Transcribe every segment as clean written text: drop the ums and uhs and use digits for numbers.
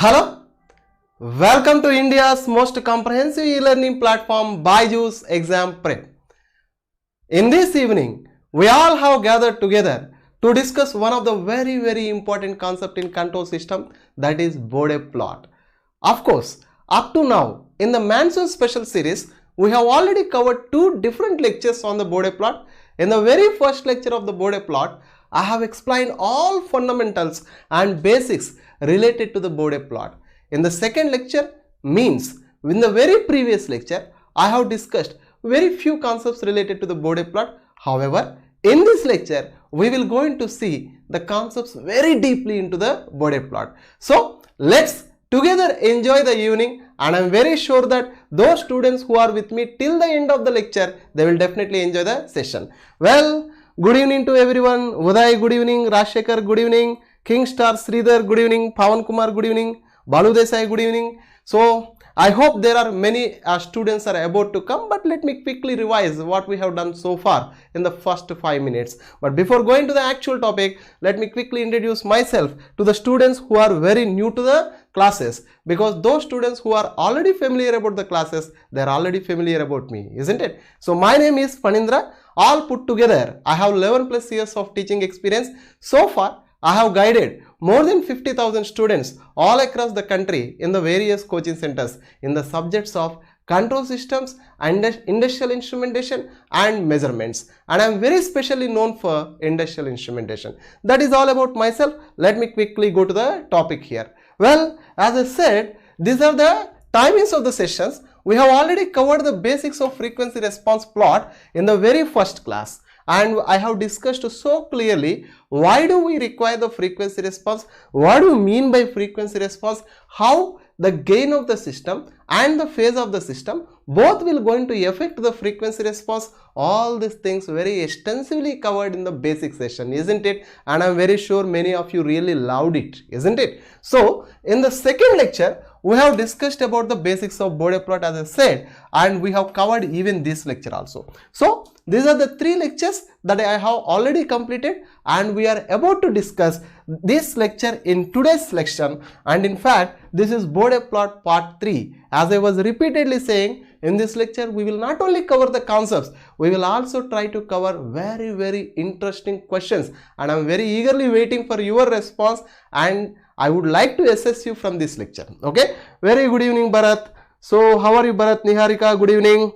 Hello, welcome to India's most comprehensive e-learning platform BYJU'S Exam Prep. In this evening, we all have gathered together to discuss one of the very important concept in control system, that is Bode Plot. Of course, up to now in the Monsoon special series, we have already covered two different lectures on the Bode Plot. In the very first lecture of the Bode Plot, I have explained all fundamentals and basics related to the Bode Plot. In the second lecture, means in the very previous lecture, I have discussed very few concepts related to the Bode Plot. However, in this lecture, we will going to see the concepts very deeply into the Bode Plot. So, let's together enjoy the evening, and I am very sure that those students who are with me till the end of the lecture, they will definitely enjoy the session. Well, good evening to everyone. Uday, good evening. Rashekar, good evening. Kingstar Sridhar, good evening. Pawan Kumar, good evening. Balu Desai, good evening. So, I hope there are many students are about to come, but let me quickly revise what we have done so far in the first 5 minutes. But before going to the actual topic, let me quickly introduce myself to the students who are very new to the classes, because those students who are already familiar about the classes, they are already familiar about me, isn't it? So, my name is Panindra. All put together, I have 11 plus years of teaching experience. So far, I have guided more than 50,000 students all across the country in the various coaching centers in the subjects of control systems, and industrial instrumentation and measurements. And I am very specially known for industrial instrumentation. That is all about myself. Let me quickly go to the topic here. Well, as I said, these are the timings of the sessions. We have already covered the basics of frequency response plot in the very first class. And I have discussed so clearly why do we require the frequency response, what do you mean by frequency response, how the gain of the system and the phase of the system both will going to affect the frequency response. All these things very extensively covered in the basic session, isn't it? And I'm very sure many of you really loved it, isn't it? So in the second lecture, we have discussed about the basics of Bode Plot, as I said, and we have covered even this lecture also. So these are the three lectures that I have already completed, and we are about to discuss this lecture in today's lecture. And in fact, this is Bode Plot Part 3. As I was repeatedly saying, in this lecture, we will not only cover the concepts, we will also try to cover very interesting questions. And I am very eagerly waiting for your response, and I would like to assess you from this lecture. Okay, very good evening, Bharat. So how are you, Bharat? Niharika, good evening.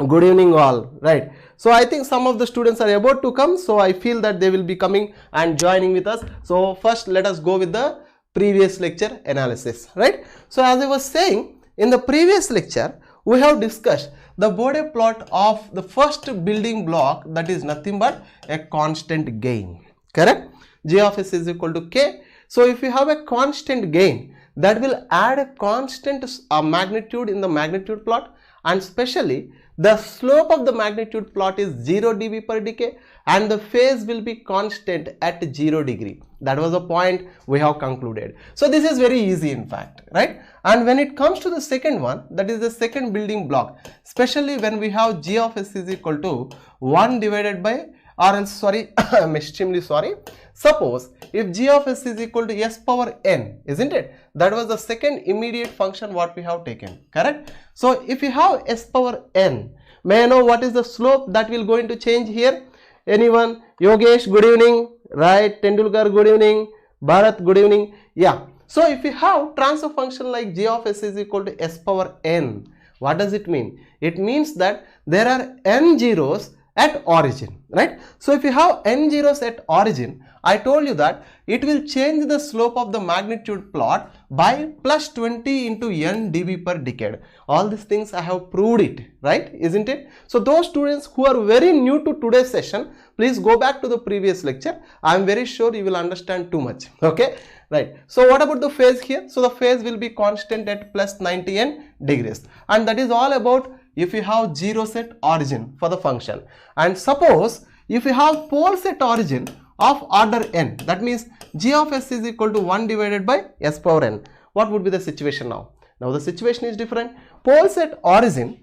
Good evening all. Right, so I think some of the students are about to come, so I feel that they will be coming and joining with us. So first let us go with the previous lecture analysis. Right, so as I was saying, in the previous lecture we have discussed the Bode plot of the first building block, that is nothing but a constant gain. Correct? G of s is equal to k. So if you have a constant gain, that will add a constant magnitude in the magnitude plot, and especially the slope of the magnitude plot is 0 dB per decay, and the phase will be constant at 0 degree. That was the point we have concluded. So this is very easy in fact, right? And when it comes to the second one, that is the second building block, especially when we have G of s is equal to 1 divided by, or else sorry, I'm extremely sorry. Suppose if G of s is equal to s power n, isn't it? That was the second immediate function what we have taken, correct? So if you have s power n, may I know what is the slope that will going to change here? Anyone? Yogesh, good evening. Right, Tendulkar, good evening. Bharat, good evening. Yeah. So if you have transfer function like G of s is equal to s power n, what does it mean? It means that there are n zeros at origin, right? So if you have n zeros at origin, I told you that it will change the slope of the magnitude plot by plus 20 into n dB per decade. All these things I have proved it, right? Isn't it? So those students who are very new to today's session, please go back to the previous lecture. I am very sure you will understand too much. Okay, right. So what about the phase here? So the phase will be constant at plus 90 n degrees, and that is all about if you have zeros at origin for the function. And suppose if you have poles at origin of order n, that means G of s is equal to 1 divided by s power n. What would be the situation now? Now the situation is different. Poles at origin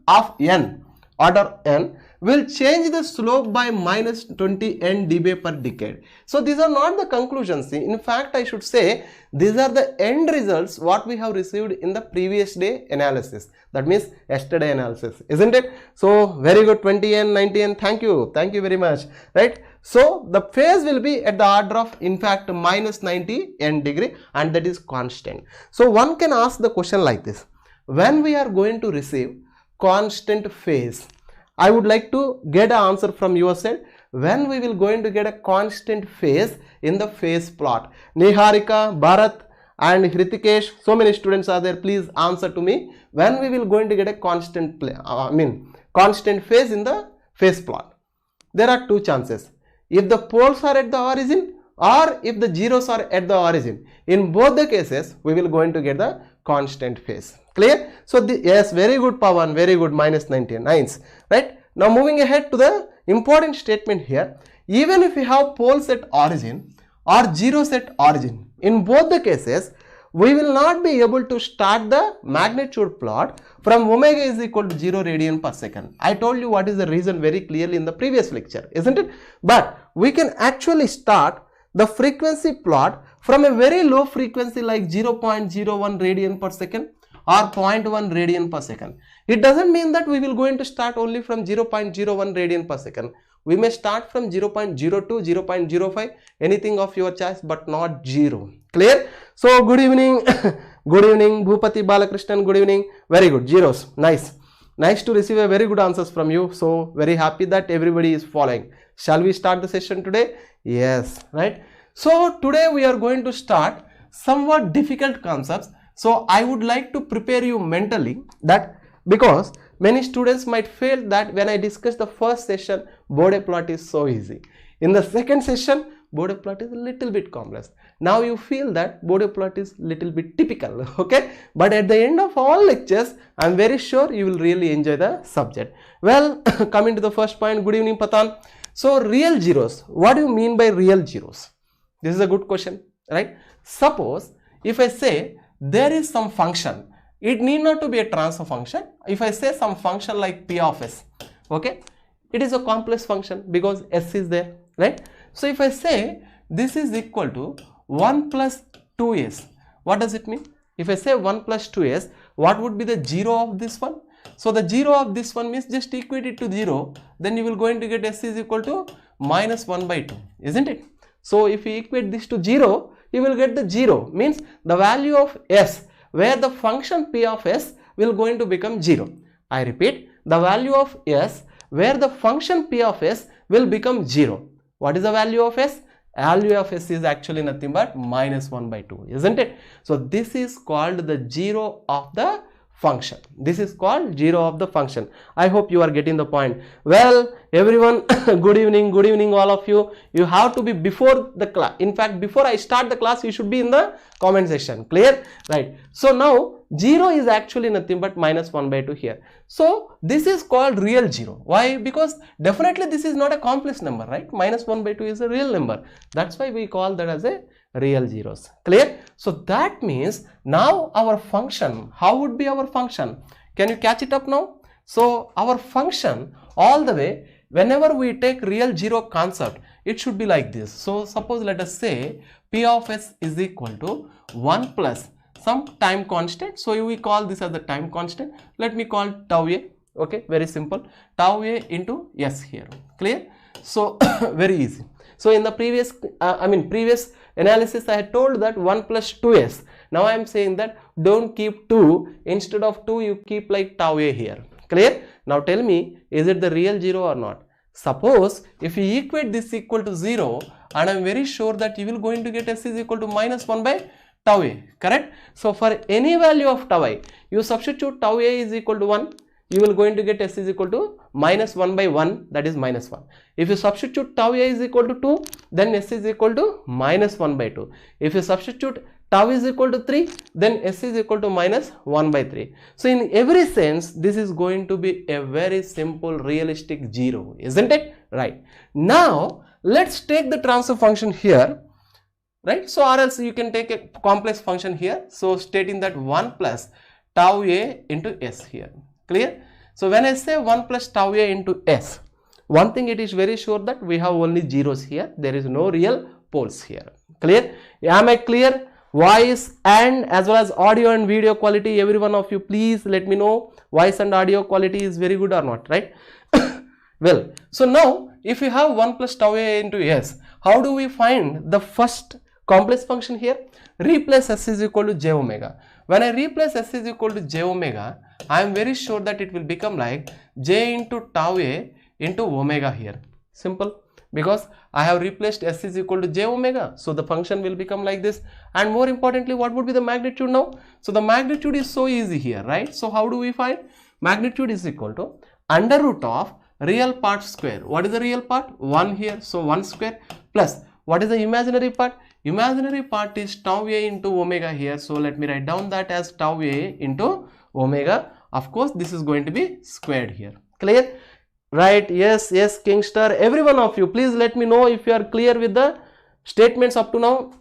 of n, order n, will change the slope by minus 20 n dB per decade. So these are not the conclusions. In fact, I should say these are the end results what we have received in the previous day analysis. That means yesterday analysis, isn't it? So very good, 20 n, 90 n. Thank you very much, right? So the phase will be at the order of, in fact, minus 90 n degree, and that is constant. So one can ask the question like this: when we are going to receive constant phase, I would like to get an answer from your side. When we will going to get a constant phase in the phase plot? Niharika, Bharat and Hrithikesh, so many students are there. Please answer to me. When we will going to get a constant constant phase in the phase plot? There are two chances. If the poles are at the origin or if the zeros are at the origin. In both the cases, we will going to get the constant phase. Clear? So yes, very good, Pawan, very good, minus 90, nice, right? Now moving ahead to the important statement here. Even if we have poles at origin or zeros at origin, in both the cases, we will not be able to start the magnitude plot from omega is equal to 0 radian per second. I told you what is the reason very clearly in the previous lecture, isn't it? But we can actually start the frequency plot from a very low frequency like 0.01 radian per second or 0.1 radian per second. It doesn't mean that we will going to start only from 0.01 radian per second. We may start from 0.02, 0.05, anything of your choice, but not 0. Clear? So good evening, good evening, Bhupati Balakrishnan, good evening. Very good, zeros, nice. Nice to receive a very good answers from you. So very happy that everybody is following. Shall we start the session today? Yes, right. So today we are going to start somewhat difficult concepts. So I would like to prepare you mentally, that because many students might feel that when I discuss the first session, Bode Plot is so easy. In the second session, Bode Plot is a little bit complex. Now you feel that Bode Plot is little bit typical, okay? But at the end of all lectures, I am very sure you will really enjoy the subject. Well, coming to the first point, good evening, Patan. So real zeros, what do you mean by real zeros? This is a good question, right? Suppose if I say there is some function, it need not to be a transfer function. If I say some function like p of s, okay, it is a complex function because s is there, right? So if I say this is equal to 1 plus 2s, what does it mean? If I say 1 plus 2s, what would be the 0 of this one? So the 0 of this one means just equate it to 0, then you will going to get s is equal to minus 1 by 2, isn't it? So if you equate this to 0, you will get the 0, means the value of s where the function p of s will going to become 0. I repeat, the value of s where the function p of s will become 0. What is the value of s? Value of s is actually nothing but minus 1 by 2, isn't it? So this is called the 0 of the function. This is called 0 of the function. I hope you are getting the point. Well, everyone, good evening all of you. You have to be before the class. In fact, before I start the class, you should be in the comment section. Clear? Right. So now 0 is actually nothing but minus 1 by 2 here. So this is called real 0. Why? Because definitely this is not a complex number, right? Minus 1 by 2 is a real number. That's why we call that as a real zeros. Clear? So that means now our function, how would be our function? Can you catch it up now? So our function all the way, whenever we take real 0 concept, it should be like this. So suppose let us say p of s is equal to 1 plus some time constant. So we call this as the time constant. Let me call tau a. Okay, very simple. Tau a into s here. Clear? So very easy. So in the previous previous analysis, I had told that 1 plus 2s. Now I am saying that don't keep 2, instead of 2 you keep like tau a here. Clear? Now tell me, is it the real 0 or not? Suppose if you equate this equal to 0, and I am very sure that you will going to get s is equal to minus 1 by tau a, correct? So for any value of tau I, you substitute tau a is equal to 1, you will going to get s is equal to minus 1 by 1, that is minus 1. If you substitute tau a is equal to 2, then s is equal to minus 1 by 2. If you substitute tau is equal to 3, then s is equal to minus 1 by 3. So in every sense, this is going to be a very simple realistic 0, isn't it? Right. Now let's take the transfer function here, right? So or else you can take a complex function here. So stating that 1 plus tau a into s here. Clear? So when I say 1 plus tau a into s, one thing it is very sure that we have only zeros here. There is no real poles here. Clear? Am I clear? Voice and as well as audio and video quality, every one of you please let me know voice and audio quality is very good or not, right? Well, so now if you have 1 plus tau a into s, how do we find the first complex function here? Replace s is equal to j omega. When I replace s is equal to j omega, I am very sure that it will become like j into tau a into omega here. Simple. Because I have replaced s is equal to j omega, so the function will become like this. And more importantly, what would be the magnitude now? So the magnitude is so easy here, right? So how do we find? Magnitude is equal to under root of real part square. What is the real part? 1 here, so 1 square plus what is the imaginary part? Imaginary part is tau a into omega here, so let me write down that as tau a into omega. Of course, this is going to be squared here. Clear? Right? Yes, yes, Kingstar. Every one of you, please let me know if you are clear with the statements up to now.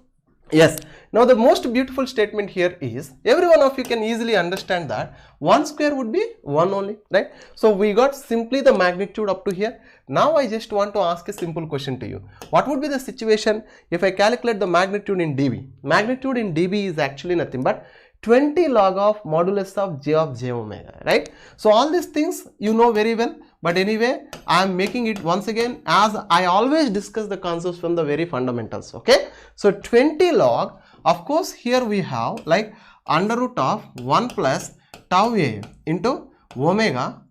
Yes. Now the most beautiful statement here is, every one of you can easily understand that 1 square would be 1 only, right? So we got simply the magnitude up to here. Now I just want to ask a simple question to you. What would be the situation if I calculate the magnitude in dB? Magnitude in dB is actually nothing but 20 log of modulus of j omega, right? So all these things you know very well, but anyway I am making it once again as I always discuss the concepts from the very fundamentals, okay? So 20 log, of course here we have like under root of 1 plus tau a into omega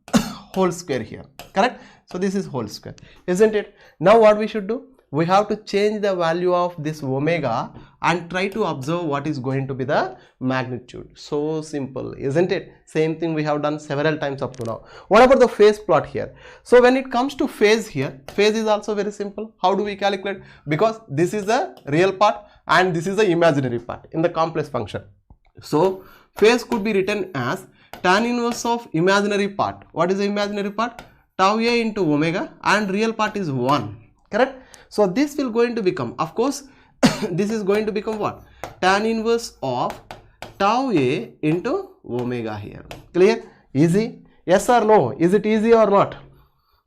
whole square here, correct? So this is whole square, isn't it? Now what we should do? We have to change the value of this omega and try to observe what is going to be the magnitude. So simple, isn't it? Same thing we have done several times up to now. What about the phase plot here? So when it comes to phase here, phase is also very simple. How do we calculate? Because this is the real part and this is the imaginary part in the complex function. So phase could be written as tan inverse of imaginary part. What is the imaginary part? Tau a into omega, and real part is 1, correct? So this will going to become, of course, this is going to become what? Tan inverse of tau a into omega here. Clear? Easy? Yes or no? Is it easy or not?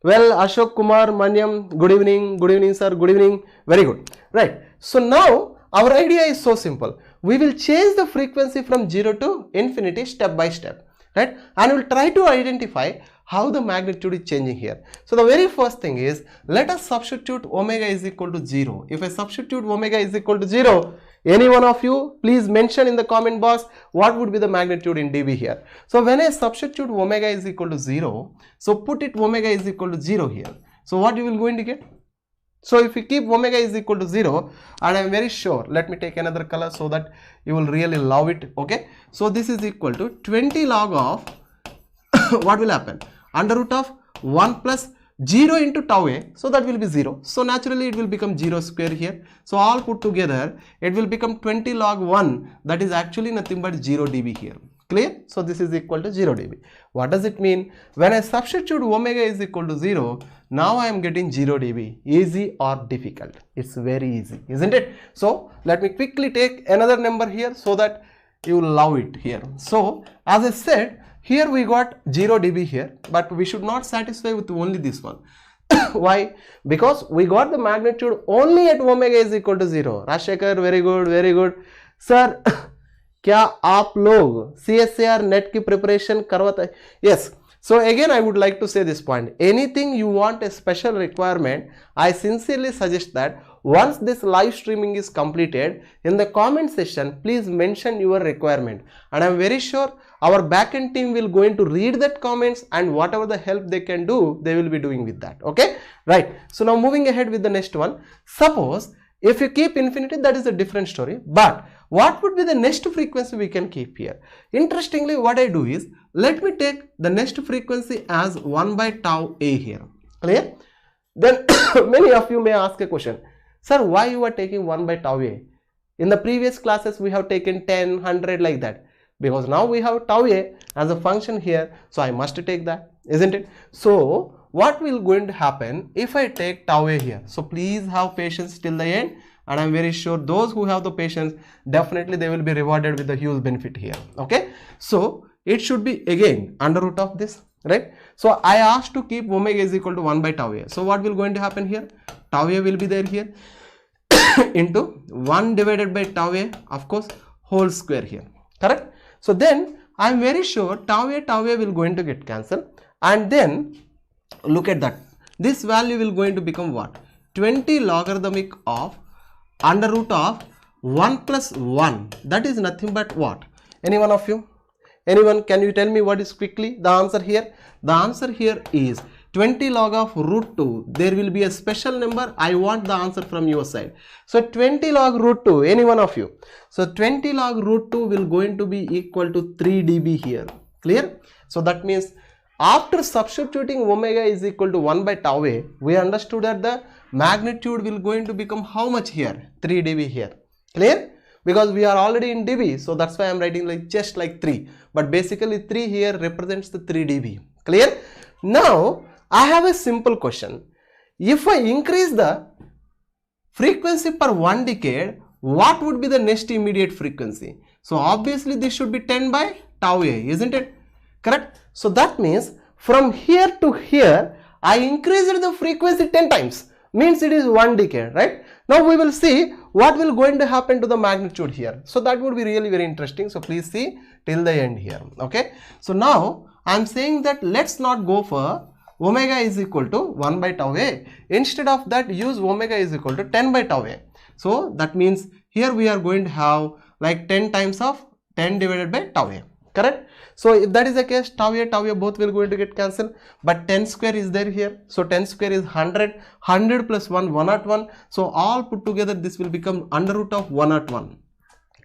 Well, Ashok Kumar Manyam, good evening sir, good evening. Very good. Right. So now our idea is so simple. We will change the frequency from 0 to infinity step by step, right? And we will try to identify how the magnitude is changing here. So the very first thing is, let us substitute omega is equal to 0. If I substitute omega is equal to 0, any one of you please mention in the comment box what would be the magnitude in dB here. So when I substitute omega is equal to 0, so put it omega is equal to 0 here. So what you will going to get? So if you keep omega is equal to 0, and I am very sure, let me take another color so that you will really love it, okay? So this is equal to 20 log of what will happen? Under root of 1 plus 0 into tau a, so that will be 0. So naturally it will become 0 square here. So all put together it will become 20 log 1, that is actually nothing but 0 dB here. Clear? So this is equal to 0 dB. What does it mean? When I substitute omega is equal to 0, now I am getting 0 dB. Easy or difficult? It's very easy, isn't it? So let me quickly take another number here so that you will love it here. So as I said, here we got 0 dB here, but we should not satisfy with only this one. Why? Because we got the magnitude only at omega is equal to 0. Rashekar, very good, very good. Sir, क्या आप लोग CSAR net की preparation करवाते हैं? Yes. So again I would like to say this point. Anything you want a special requirement, I sincerely suggest that once this live streaming is completed, in the comment section, please mention your requirement. And I am very sure our backend team will going to read that comments, and whatever the help they can do, they will be doing with that. Okay? Right. So now moving ahead with the next one. Suppose if you keep infinity, that is a different story. But what would be the next frequency we can keep here? Interestingly, what I do is, let me take the next frequency as 1 by tau a here. Clear? Then many of you may ask a question. Sir, why you are taking 1 by tau a? In the previous classes, we have taken 10, 100 like that. Because now we have tau a as a function here. So I must take that, isn't it? So what will going to happen if I take tau a here? So please have patience till the end, and I am very sure those who have the patience, definitely they will be rewarded with a huge benefit here. Okay, so it should be again under root of this, right? So I asked to keep omega is equal to 1 by tau a. So what will going to happen here? Tau a will be there here into 1 divided by tau a, of course, whole square here, correct? So then I am very sure tau a will going to get cancelled, and then look at that. This value will going to become what? 20 logarithmic of under root of 1 plus 1. That is nothing but what? Any one of you? Anyone, can you tell me what is quickly the answer here? The answer here is 20 log of root 2. There will be a special number. I want the answer from your side. So 20 log root 2, any one of you. So 20 log root 2 will going to be equal to 3 dB here. Clear? So that means after substituting omega is equal to 1 by tau a, we understood that the magnitude will going to become how much here? 3 dB here. Clear? Because we are already in dB, so that's why I am writing like just like 3. But basically 3 here represents the 3 dB. Clear? Now I have a simple question. If I increase the frequency per 1 decade, what would be the next immediate frequency? So obviously this should be 10 by tau a, isn't it? Correct? So that means from here to here, I increased the frequency 10 times. Means it is 1 decade, right? Now we will see what will going to happen to the magnitude here. So that would be really very interesting. So please see till the end here. Okay. So now I am saying that let's not go for omega is equal to 1 by tau a. Instead of that, use omega is equal to 10 by tau a. So that means here we are going to have like 10 times of 10 divided by tau a. Correct? So if that is the case, tau a both will going to get cancelled, but 10 square is there here. So 10 square is 100, 100 plus 1, 101. So all put together this will become under root of 101.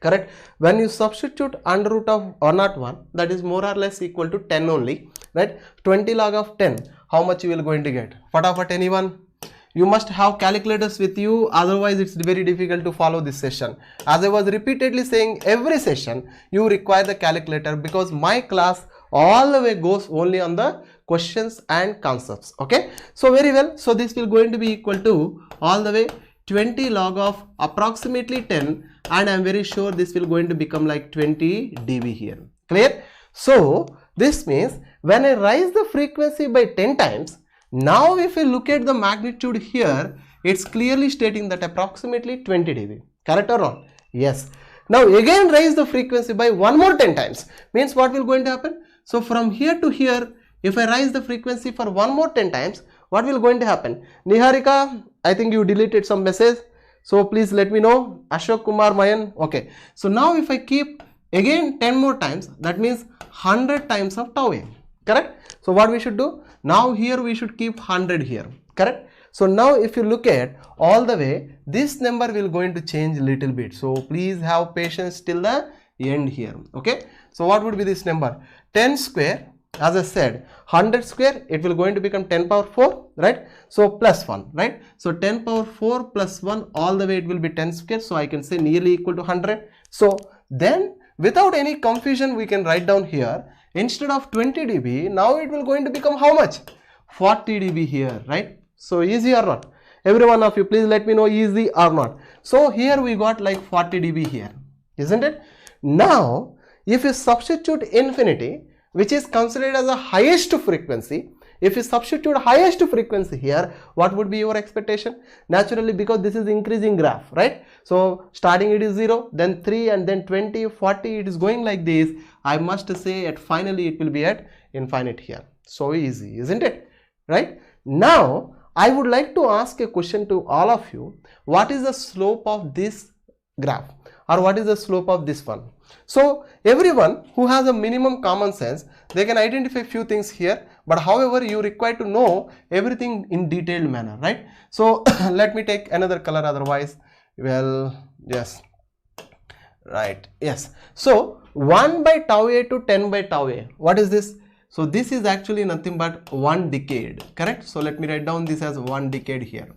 Correct? When you substitute under root of 101, that is more or less equal to 10 only, right? 20 log of 10, how much you will going to get? Fatafat, anyone? You must have calculators with you, otherwise it's very difficult to follow this session. As I was repeatedly saying, every session you require the calculator, because my class all the way goes only on the questions and concepts. Okay, so very well. So this will going to be equal to all the way 20 log of approximately 10, and I am very sure this will going to become like 20 dB here. Clear? So this means when I raise the frequency by 10 times, now if you look at the magnitude here, it's clearly stating that approximately 20 dB. Correct or wrong? Yes. Now again raise the frequency by one more 10 times. Means what will going to happen? So from here to here, if I raise the frequency for one more 10 times, what will going to happen? Niharika, I think you deleted some message. So please let me know. Ashok Kumar Mayan. Okay. So now if I keep again 10 more times, that means 100 times of tau a. Correct? So what we should do? Now here we should keep 100 here. Correct? So now if you look at all the way, this number will going to change little bit. So please have patience till the end here. Okay? So what would be this number? 10 square, as I said, 100 square, it will going to become 10 power 4, right? So plus 1, right? So 10 power 4 plus 1, all the way it will be 10 square. So I can say nearly equal to 100. So then without any confusion, we can write down here, instead of 20 dB, now it will going to become how much? 40 dB here, right? So easy or not? Every one of you, please let me know easy or not. So here we got like 40 dB here, isn't it? Now, if you substitute infinity, which is considered as the highest frequency, if you substitute highest frequency here, what would be your expectation? Naturally, because this is increasing graph, right? So starting it is 0, then 3, and then 20, 40, it is going like this. I must say at finally it will be at infinite here. So easy, isn't it? Right? Now, I would like to ask a question to all of you. What is the slope of this graph? Or what is the slope of this one? So everyone who has a minimum common sense, they can identify few things here, but however you require to know everything in detailed manner, right? So let me take another color, otherwise, well, yes, right, yes. So 1 by tau a to 10 by tau a, what is this? So this is actually nothing but 1 decade, correct? So let me write down this as 1 decade here,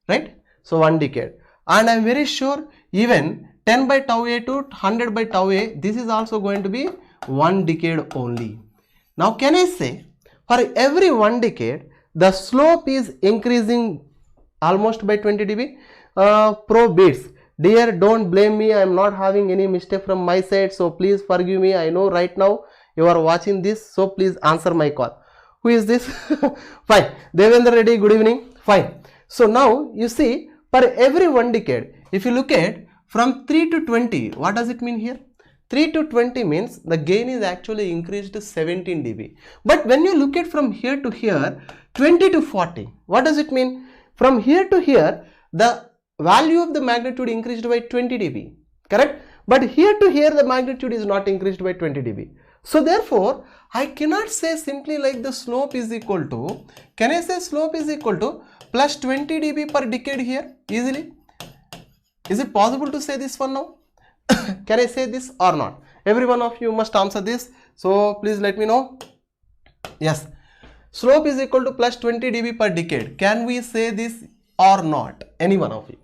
right? So 1 decade, and I am very sure even 10 by tau a to 100 by tau a, this is also going to be 1 decade only. Now can I say for every 1 decade the slope is increasing almost by 20 dB? Pro bits, dear, don't blame me, I am not having any mistake from my side, so please forgive me. I know right now you are watching this, so please answer my call. Who is this? Fine. Devendra Reddy, good evening. Fine. So now you see, per every 1 decade, if you look at from 3 to 20, what does it mean here? 3 to 20 means the gain is actually increased to 17 dB. But when you look at from here to here, 20 to 40, what does it mean? From here to here, the value of the magnitude increased by 20 dB, correct? But here to here, the magnitude is not increased by 20 dB. So therefore, I cannot say simply like the slope is equal to, can I say slope is equal to plus 20 dB per decade here easily? Is it possible to say this one now? Can I say this or not? Every one of you must answer this. So please let me know. Yes. Slope is equal to plus 20 dB per decade. Can we say this or not? Any one of you?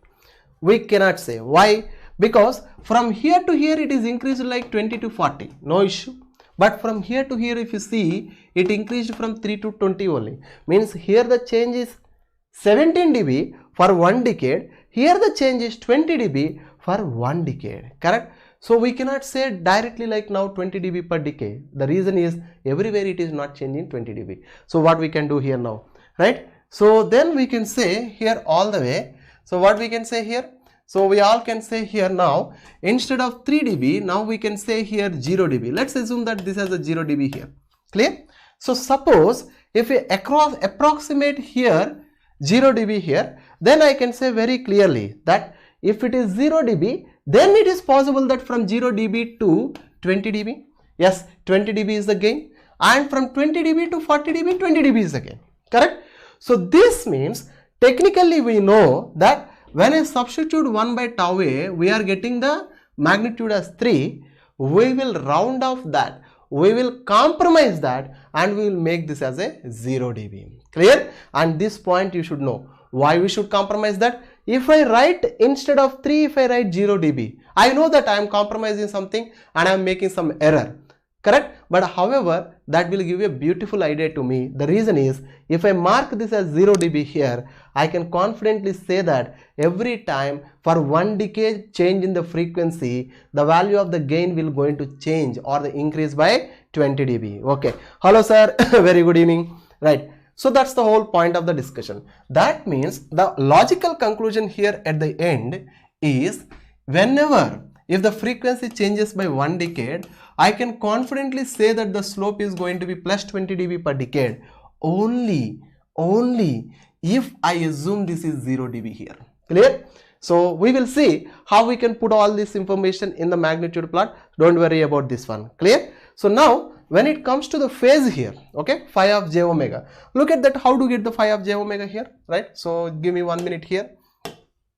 We cannot say. Why? Because from here to here it is increased like 20 to 40. No issue. But from here to here, if you see, it increased from 3 to 20 only. Means here the change is 17 dB for 1 decade. Here the change is 20 dB for 1 decade. Correct? So we cannot say directly like now 20 dB per decade. The reason is everywhere it is not changing 20 dB. So what we can do here now, right? So then we can say here all the way. So what we can say here? So we all can say here now, instead of 3 dB, now we can say here 0 dB. Let's assume that this has a 0 dB here. Clear? So suppose if we approximate here 0 dB here, then I can say very clearly that if it is 0 dB, then it is possible that from 0 dB to 20 dB, yes, 20 dB is the gain, and from 20 dB to 40 dB, 20 dB is the gain. Correct? So this means technically we know that when I substitute 1 by tau A, we are getting the magnitude as 3. We will round off that. We will compromise that and we will make this as a 0 dB. Clear? And this point you should know. Why we should compromise that? If I write instead of 3, if I write 0 dB, I know that I am compromising something and I am making some error. Correct? But however, that will give you a beautiful idea to me. The reason is, if I mark this as 0 dB here, I can confidently say that every time for 1 decade change in the frequency, the value of the gain will going to change or the increase by 20 dB. Okay. Hello sir, very good evening. Right. So that's the whole point of the discussion. That means the logical conclusion here at the end is, whenever if the frequency changes by 1 decade, I can confidently say that the slope is going to be plus 20 dB per decade only if I assume this is 0 dB here. Clear? So we will see how we can put all this information in the magnitude plot. Don't worry about this one. Clear? So now when it comes to the phase here, okay, phi of j omega, look at that, how to get the phi of j omega here, right? So give me 1 minute here,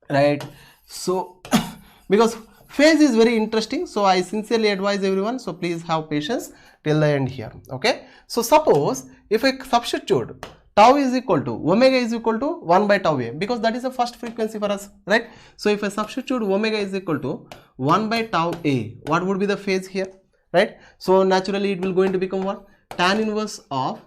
right? So because phase is very interesting, so I sincerely advise everyone, so please have patience till the end here. Okay, so suppose if I substitute tau is equal to omega is equal to 1 by tau A, because that is the first frequency for us, right? So if I substitute omega is equal to 1 by tau A, what would be the phase here, right? So naturally it will going to become what? Tan inverse of,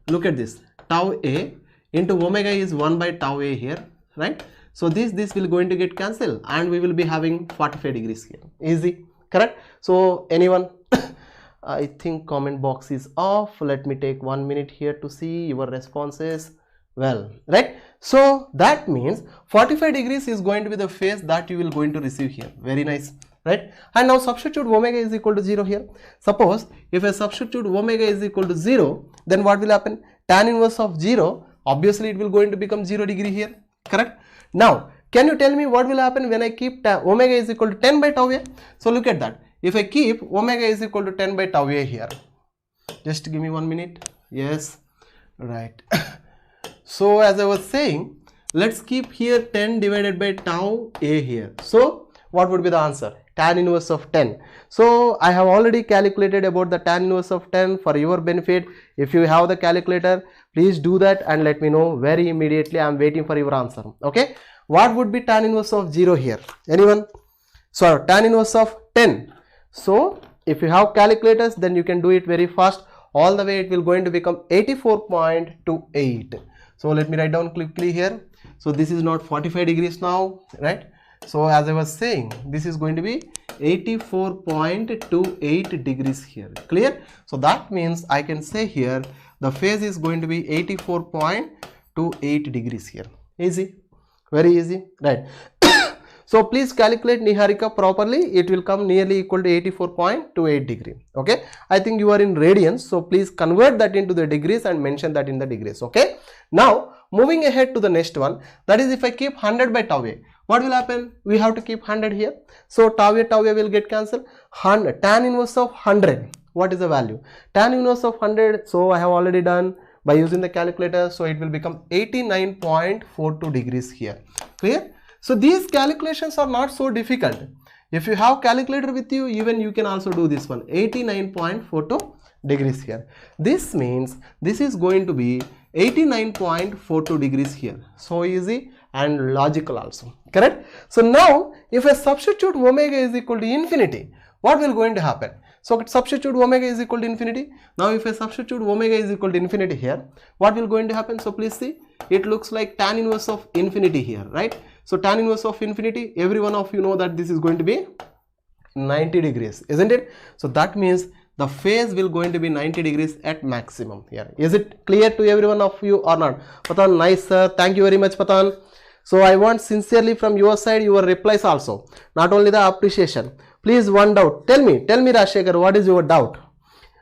look at this, tau A into omega is 1 by tau A here, right? So this will going to get cancelled and we will be having 45 degrees here. Easy, correct? So anyone? I think comment box is off. Let me take 1 minute here to see your responses. Well, right? So that means 45 degrees is going to be the phase that you will going to receive here. Very nice, right? And now substitute omega is equal to 0 here. Suppose if I substitute omega is equal to 0, then what will happen? Tan inverse of 0, obviously it will going to become 0 degree here, correct? Now, can you tell me what will happen when I keep omega is equal to 10 by tau A? So look at that. If I keep omega is equal to 10 by tau A here, just give me 1 minute. Yes, right. So as I was saying, let's keep here 10 divided by tau A here. So what would be the answer? Tan inverse of 10. So I have already calculated about the tan inverse of 10 for your benefit. If you have the calculator, please do that and let me know very immediately. I am waiting for your answer. Okay. What would be tan inverse of 0 here? Anyone? So tan inverse of 10. So if you have calculators, then you can do it very fast. All the way it will going to become 84.28. So let me write down quickly here. So this is not 45 degrees now, right? So as I was saying, this is going to be 84.28 degrees here. Clear? So that means I can say here the phase is going to be 84.28 degrees here. Easy, very easy, right? So please calculate Niharika properly. It will come nearly equal to 84.28 degree. Okay. I think you are in radians. So please convert that into the degrees and mention that in the degrees. Okay. Now moving ahead to the next one. That is, if I keep 100 by tau A, what will happen? We have to keep 100 here. So tau A will get cancelled. 100, tan inverse of 100. What is the value? Tan inverse of 100. So I have already done by using the calculator. So it will become 89.42 degrees here. Clear? So these calculations are not so difficult. If you have calculator with you, even you can also do this one, 89.42 degrees here. This means this is going to be 89.42 degrees here. So easy and logical also. Correct? So now if I substitute omega is equal to infinity, what will going to happen? So substitute omega is equal to infinity. Now if I substitute omega is equal to infinity here, what will going to happen? So please see, it looks like tan inverse of infinity here, right? So tan inverse of infinity, every one of you know that this is going to be 90 degrees, isn't it? So that means the phase will going to be 90 degrees at maximum here. Is it clear to every one of you or not? Patan, nice sir. Thank you very much, Patan. So I want sincerely from your side your replies also, not only the appreciation. Please, one doubt. Tell me Rashekar, what is your doubt?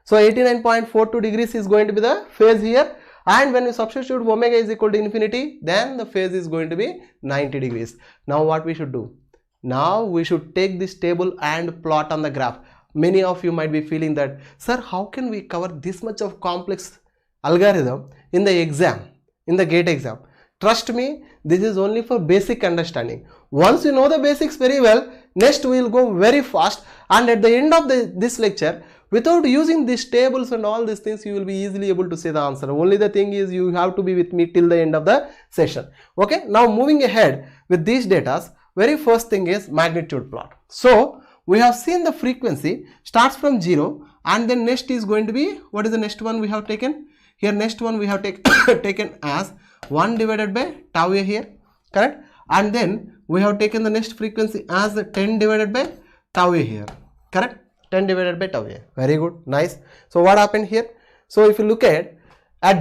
So 89.42 degrees is going to be the phase here. And when you substitute omega is equal to infinity, then the phase is going to be 90 degrees. Now what we should do? Now we should take this table and plot on the graph. Many of you might be feeling that, sir, how can we cover this much of complex algorithm in the exam, in the GATE exam? Trust me, this is only for basic understanding. Once you know the basics very well, next we will go very fast, and at the end of this lecture, without using these tables and all these things, you will be easily able to say the answer. Only the thing is you have to be with me till the end of the session. Okay, now moving ahead with these data, very first thing is magnitude plot. So we have seen the frequency starts from 0, and then next is going to be, what is the next one we have taken? Here next one we have taken as 1 divided by tau A here, correct? And then we have taken the next frequency as 10 divided by tau A here, correct? 10 divided by tau A. Very good, nice. So what happened here? So if you look at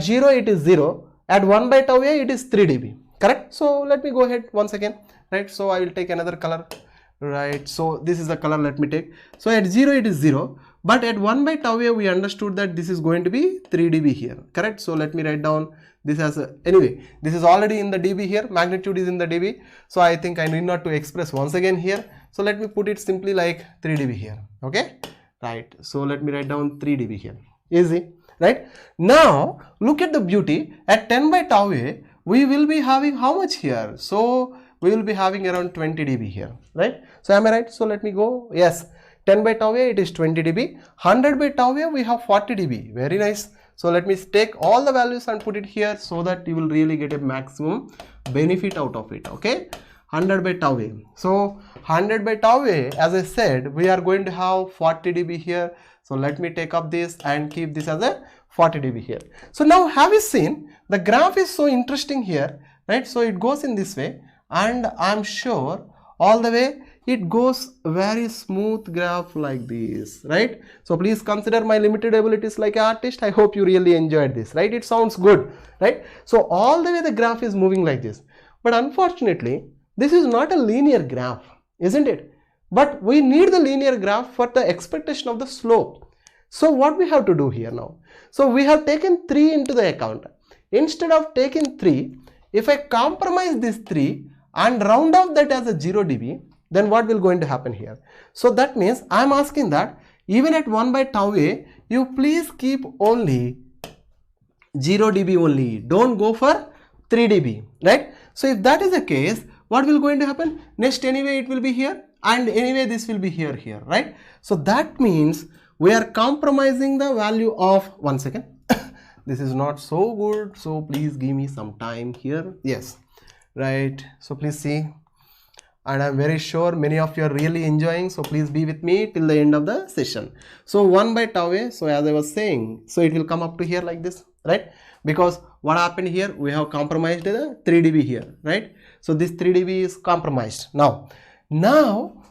0 it is 0, at 1 by tau A it is 3 dB, correct? So let me go ahead once again, right? So I will take another color, right? So this is the color, let me take. So at 0 it is 0, but at 1 by tau A we understood that this is going to be 3 dB here, correct? So let me write down this as a, anyway, this is already in the dB here, magnitude is in the dB. So I think I need not to express once again here. So let me put it simply like 3 dB here, okay? Right, so let me write down 3 dB here, easy, right? Now look at the beauty, at 10 by tau A, we will be having how much here? So we will be having around 20 dB here, right? So am I right? So let me go, yes, 10 by tau A it is 20 dB, 100 by tau A we have 40 dB, very nice. So let me take all the values and put it here so that you will really get a maximum benefit out of it, okay? 100 by tau A. So 100 by tau A, as I said, we are going to have 40 dB here. So let me take up this and keep this as a 40 dB here. So now have you seen the graph is so interesting here, right? So it goes in this way, and I'm sure all the way it goes very smooth graph like this, right? So please consider my limited abilities like an artist. I hope you really enjoyed this, right? It sounds good, right? So all the way the graph is moving like this, but unfortunately this is not a linear graph, isn't it? But we need the linear graph for the expectation of the slope. So what we have to do here now? So we have taken 3 into the account. Instead of taking 3, if I compromise this 3 and round off that as a 0 dB, then what will going to happen here? So that means I am asking that even at 1 by tau A, you please keep only 0 dB only. Don't go for 3 dB, right? So if that is the case, what will going to happen? Next anyway it will be here, and anyway this will be here, right? So that means we are compromising the value of, one second, this is not so good, so please give me some time here. Yes, right, so please see, and I'm very sure many of you are really enjoying, so please be with me till the end of the session. So 1 by tau A, so as I was saying, so it will come up to here like this, right? Because what happened here, we have compromised the 3 dB here, right? So this 3 dB is compromised. Now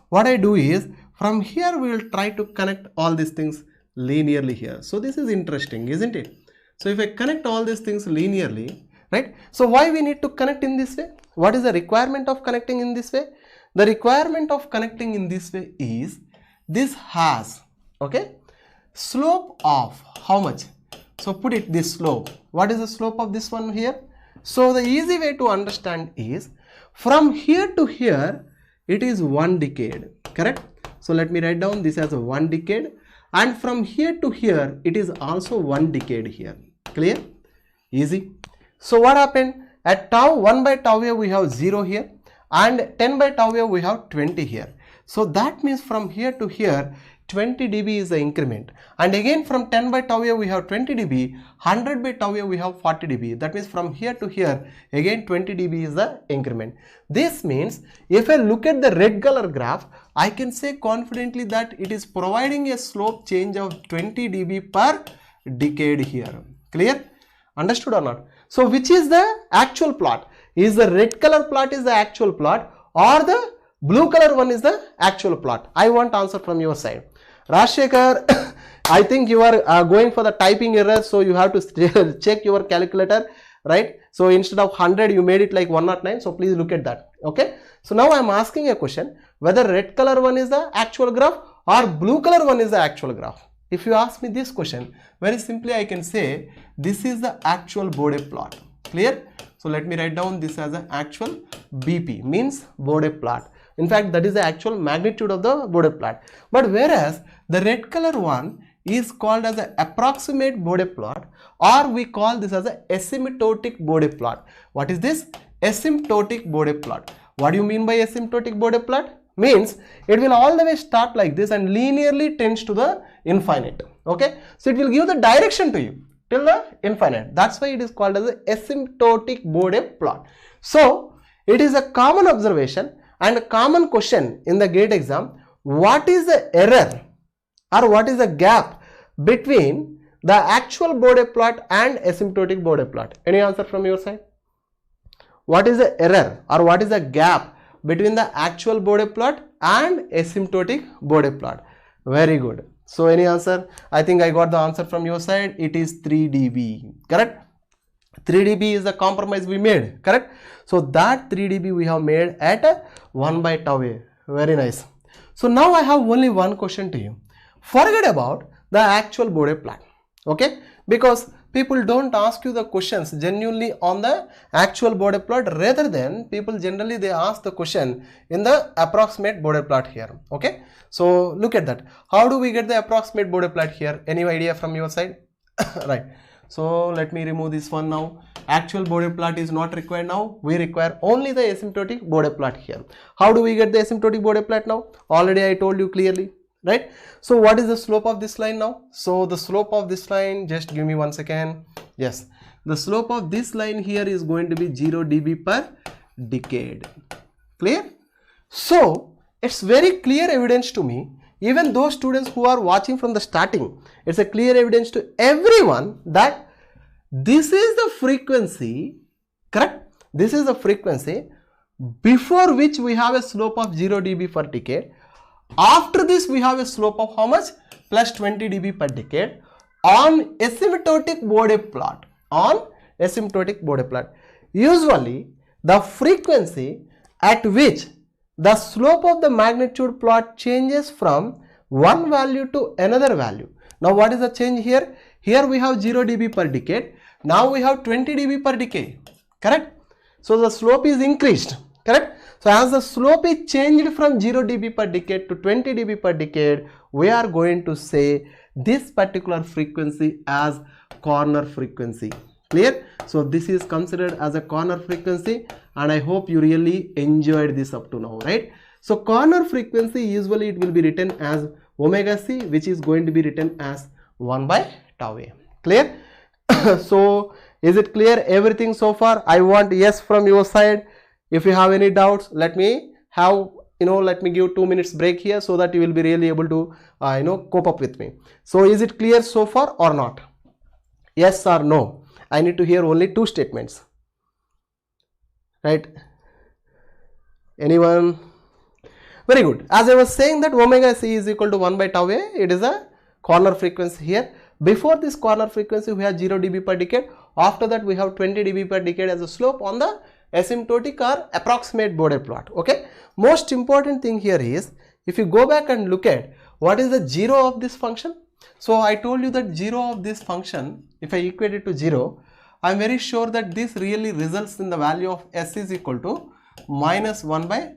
what I do is, From here we will try to connect all these things linearly here. So this is interesting, isn't it? So if I connect all these things linearly, right? So why we need to connect in this way? What is the requirement of connecting in this way? The requirement of connecting in this way is this has, okay, slope of how much? So put it this slope. What is the slope of this one here? So the easy way to understand is from here to here it is 1 decade, correct? So let me write down this as a 1 decade, and from here to here it is also 1 decade here. Clear? Easy. So what happened? At tau 1 by tau a we have 0 here, and 10 by tau a we have 20 here. So that means from here to here 20 dB is the increment, and again from 10 by tau a we have 20 dB, 100 by tau a we have 40 dB. That means from here to here again 20 dB is the increment. This means if I look at the red color graph, I can say confidently that it is providing a slope change of 20 dB per decade here. Clear? Understood or not? So which is the actual plot? Is the red color plot is the actual plot, or the blue color one is the actual plot? I want answer from your side. Rajshekhar, I think you are going for the typing error, so you have to check your calculator, right? So instead of 100 you made it like 109, so please look at that. Okay, so now I am asking a question whether red color one is the actual graph or blue color one is the actual graph. If you ask me this question, very simply I can say this is the actual Bode plot. Clear? So let me write down this as an actual BP, means Bode plot. In fact, that is the actual magnitude of the Bode plot. But whereas the red color one is called as an approximate Bode plot, or we call this as an asymptotic Bode plot. What is this? Asymptotic Bode plot. What do you mean by asymptotic Bode plot? Means it will all the way start like this and linearly tends to the infinite. Okay, so it will give the direction to you till the infinite. That's why it is called as a asymptotic Bode plot. So it is a common observation and a common question in the GATE exam. What is the error or what is the gap between the actual Bode plot and asymptotic Bode plot? Any answer from your side? What is the error or what is the gap between the actual Bode plot and asymptotic Bode plot? Very good. So any answer? I think I got the answer from your side. It is 3 dB. Correct? 3 dB is the compromise we made. Correct? So that 3 dB we have made at 1 by tau a. Very nice. So now I have only one question to you. Forget about the actual Bode plot. Okay? Because people don't ask you the questions genuinely on the actual Bode plot, rather than people generally they ask the question in the approximate Bode plot here. Okay, so look at that. How do we get the approximate Bode plot here? Any idea from your side? Right, so let me remove this one now. Actual Bode plot is not required now. We require only the asymptotic Bode plot here. How do we get the asymptotic Bode plot now? Already I told you clearly. Right? So what is the slope of this line now? So the slope of this line, just give me 1 second. Yes, the slope of this line here is going to be 0 dB per decade. Clear? So it's very clear evidence to me, even those students who are watching from the starting, it's a clear evidence to everyone that this is the frequency, correct? This is the frequency before which we have a slope of 0 dB per decade. After this we have a slope of how much? Plus 20 dB per decade on asymptotic Bode plot. On asymptotic Bode plot. Usually the frequency at which the slope of the magnitude plot changes from one value to another value. Now what is the change here? Here we have 0 dB per decade. Now we have 20 dB per decade. Correct? So the slope is increased. Correct? So as the slope is changed from 0 dB per decade to 20 dB per decade, we are going to say this particular frequency as corner frequency. Clear? So this is considered as a corner frequency, and I hope you really enjoyed this up to now, right? So corner frequency, usually it will be written as omega c, which is going to be written as 1 by tau a. Clear? So is it clear everything so far? I want yes from your side. If you have any doubts, let me give 2 minutes break here so that you will be really able to cope up with me. So is it clear so far or not? Yes or no? I need to hear only 2 statements. Right? Anyone? Very good. As I was saying that omega c is equal to 1 by tau a, it is a corner frequency here. Before this corner frequency we have 0 dB per decade. After that we have 20 dB per decade as a slope on the asymptotic or approximate Bode plot. Okay. Most important thing here is, if you go back and look at what is the 0 of this function. So I told you that 0 of this function, if I equate it to 0, I am very sure that this really results in the value of s is equal to minus 1 by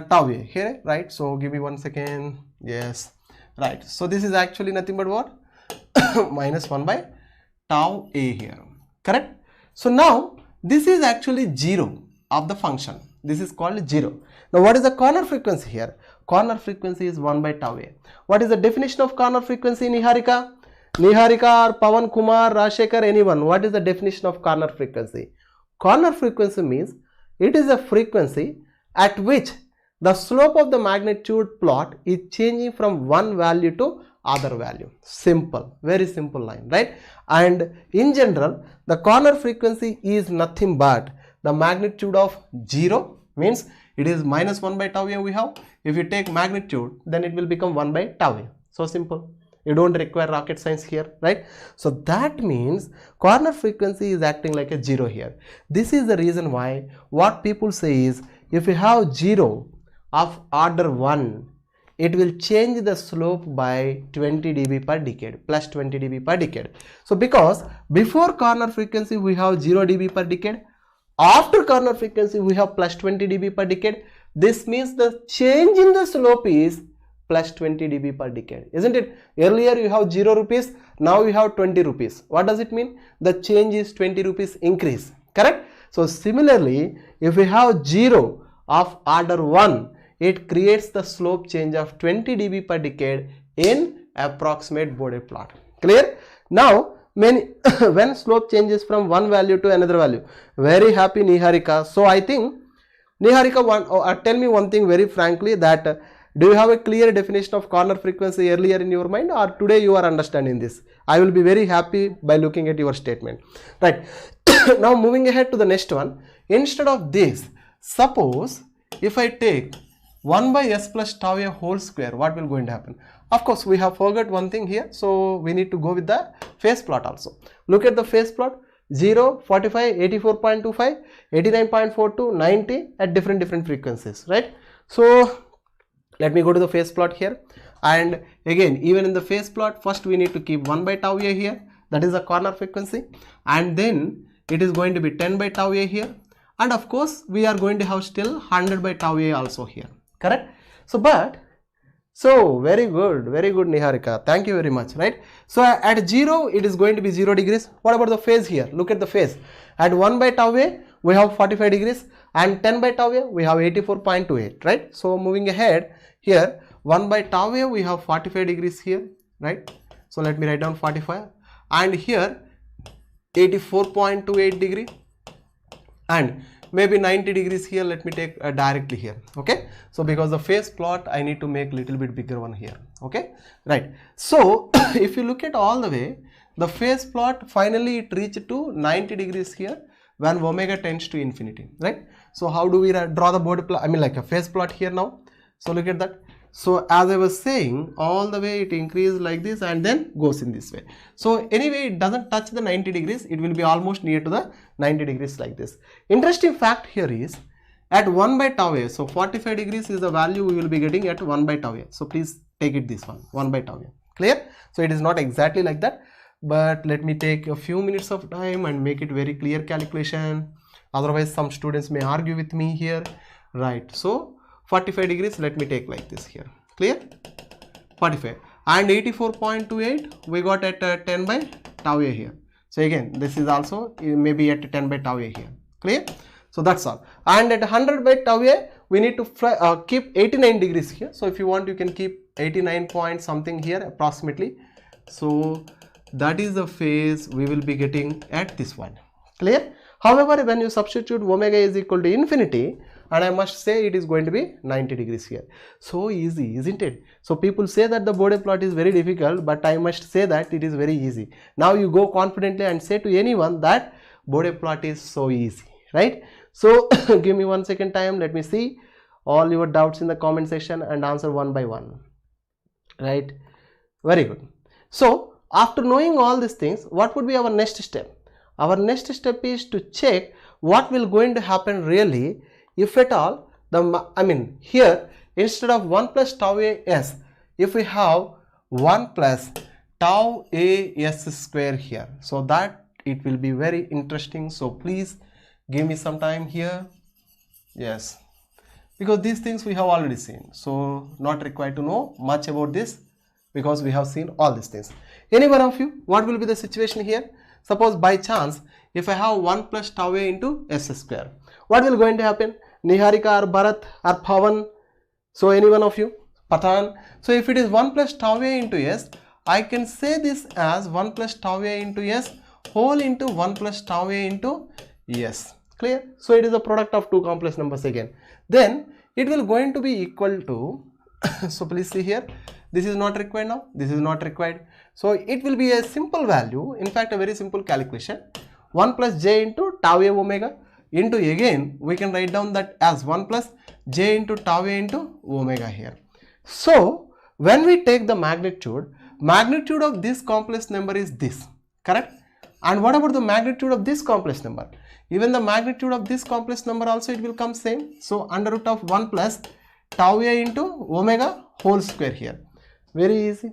tau a here, right? So give me 1 second. Yes, right. So this is actually nothing but what? Minus 1 by tau a here, correct? So now this is actually 0 of the function. This is called 0. Now what is the corner frequency here? Corner frequency is 1 by tau a. What is the definition of corner frequency, Niharika? Niharika or Pawan Kumar, Rashekar, anyone? What is the definition of corner frequency? Corner frequency means it is a frequency at which the slope of the magnitude plot is changing from one value to other value. Simple, very simple line, right? And in general, the corner frequency is nothing but the magnitude of 0, means it is minus 1 by tau a we have. If you take magnitude, then it will become 1 by tau a. So simple. You don't require rocket science here, right? So that means corner frequency is acting like a 0 here. This is the reason why what people say is, if you have 0 of order 1, it will change the slope by 20 dB per decade, plus 20 dB per decade. So because before corner frequency we have 0 dB per decade, after corner frequency we have plus 20 dB per decade. This means the change in the slope is plus 20 dB per decade, isn't it? Earlier you have 0 rupees, now you have 20 rupees. What does it mean? The change is 20 rupees increase, correct? So similarly, if we have 0 of order 1, it creates the slope change of 20 dB per decade in approximate Bode plot. Clear? Now, when slope changes from one value to another value. Very happy, Niharika. So I think, Niharika, tell me one thing very frankly, that do you have a clear definition of corner frequency earlier in your mind, or today you are understanding this? I will be very happy by looking at your statement. Right. Now moving ahead to the next one. Instead of this, suppose if I take 1 by s plus tau a whole square, what will going to happen? Of course, we have forgot one thing here, so we need to go with the phase plot also. Look at the phase plot: 0, 45, 84.25, 89.42, 90 at different frequencies, right? So let me go to the phase plot here, and again, even in the phase plot, first we need to keep 1 by tau a here, that is the corner frequency, and then it is going to be 10 by tau a here, and of course we are going to have still 100 by tau a also here, correct? So very good Niharika, thank you very much, right? So at 0 it is going to be 0 degrees. What about the phase here? Look at the phase. At 1 by tau a we have 45 degrees, and 10 by tau a we have 84.28, right? So moving ahead here, 1 by tau a we have 45 degrees here, right? So let me write down 45, and here 84.28 degree, and maybe 90 degrees here. Let me take directly here, okay? So because the phase plot I need to make little bit bigger one here, okay, right? So if you look at all the way, the phase plot finally it reached to 90 degrees here when omega tends to infinity, right? So how do we draw the Bode plot, I mean like a phase plot here now? So look at that. So as I was saying, all the way it increases like this and then goes in this way. So anyway, it doesn't touch the 90 degrees. It will be almost near to the 90 degrees like this. Interesting fact here is, at 1 by tau a, so 45 degrees is the value we will be getting at 1 by tau a. So please take it this one, 1 by tau a. Clear? So it is not exactly like that, but let me take a few minutes of time and make it very clear calculation. Otherwise some students may argue with me here, right? So 45 degrees, let me take like this here, clear? 45 and 84.28 we got at 10 by tau a here. So again, this is also maybe at 10 by tau a here, clear? So that's all. And at 100 by tau a we need to keep 89 degrees here. So if you want, you can keep 89 point something here approximately. So that is the phase we will be getting at this one, clear? However, when you substitute omega is equal to infinity, and I must say it is going to be 90 degrees here. So easy, isn't it? So people say that the Bode plot is very difficult, but I must say that it is very easy. Now you go confidently and say to anyone that Bode plot is so easy, right? So give me 1 second time, let me see. all your doubts in the comment section and answer one by one. Right? Very good. So after knowing all these things, what would be our next step? Our next step is to check what will going to happen really if at all here instead of 1 plus tau a s, if we have 1 plus tau a s square here, so that it will be very interesting. So please give me some time here. Yes, because these things we have already seen, so not required to know much about this because we have seen all these things. Any one of you, what will be the situation here? Suppose by chance if I have 1 plus tau a into s square, what will going to happen? Niharika or Bharat or Pawan, so any one of you, Patan. So if it is 1 plus tau a into s, I can say this as 1 plus tau a into s whole into 1 plus tau a into s. Clear? So it is a product of two complex numbers again. Then it will going to be equal to so please see here, this is not required now, this is not required. So it will be a simple value, in fact a very simple calculation, 1 plus j into tau a omega into, again we can write down that as 1 plus j into tau a into omega here. So when we take the magnitude of this complex number is this, correct? And what about the magnitude of this complex number? Even the magnitude of this complex number also it will come same. So under root of 1 plus tau a into omega whole square here. Very easy.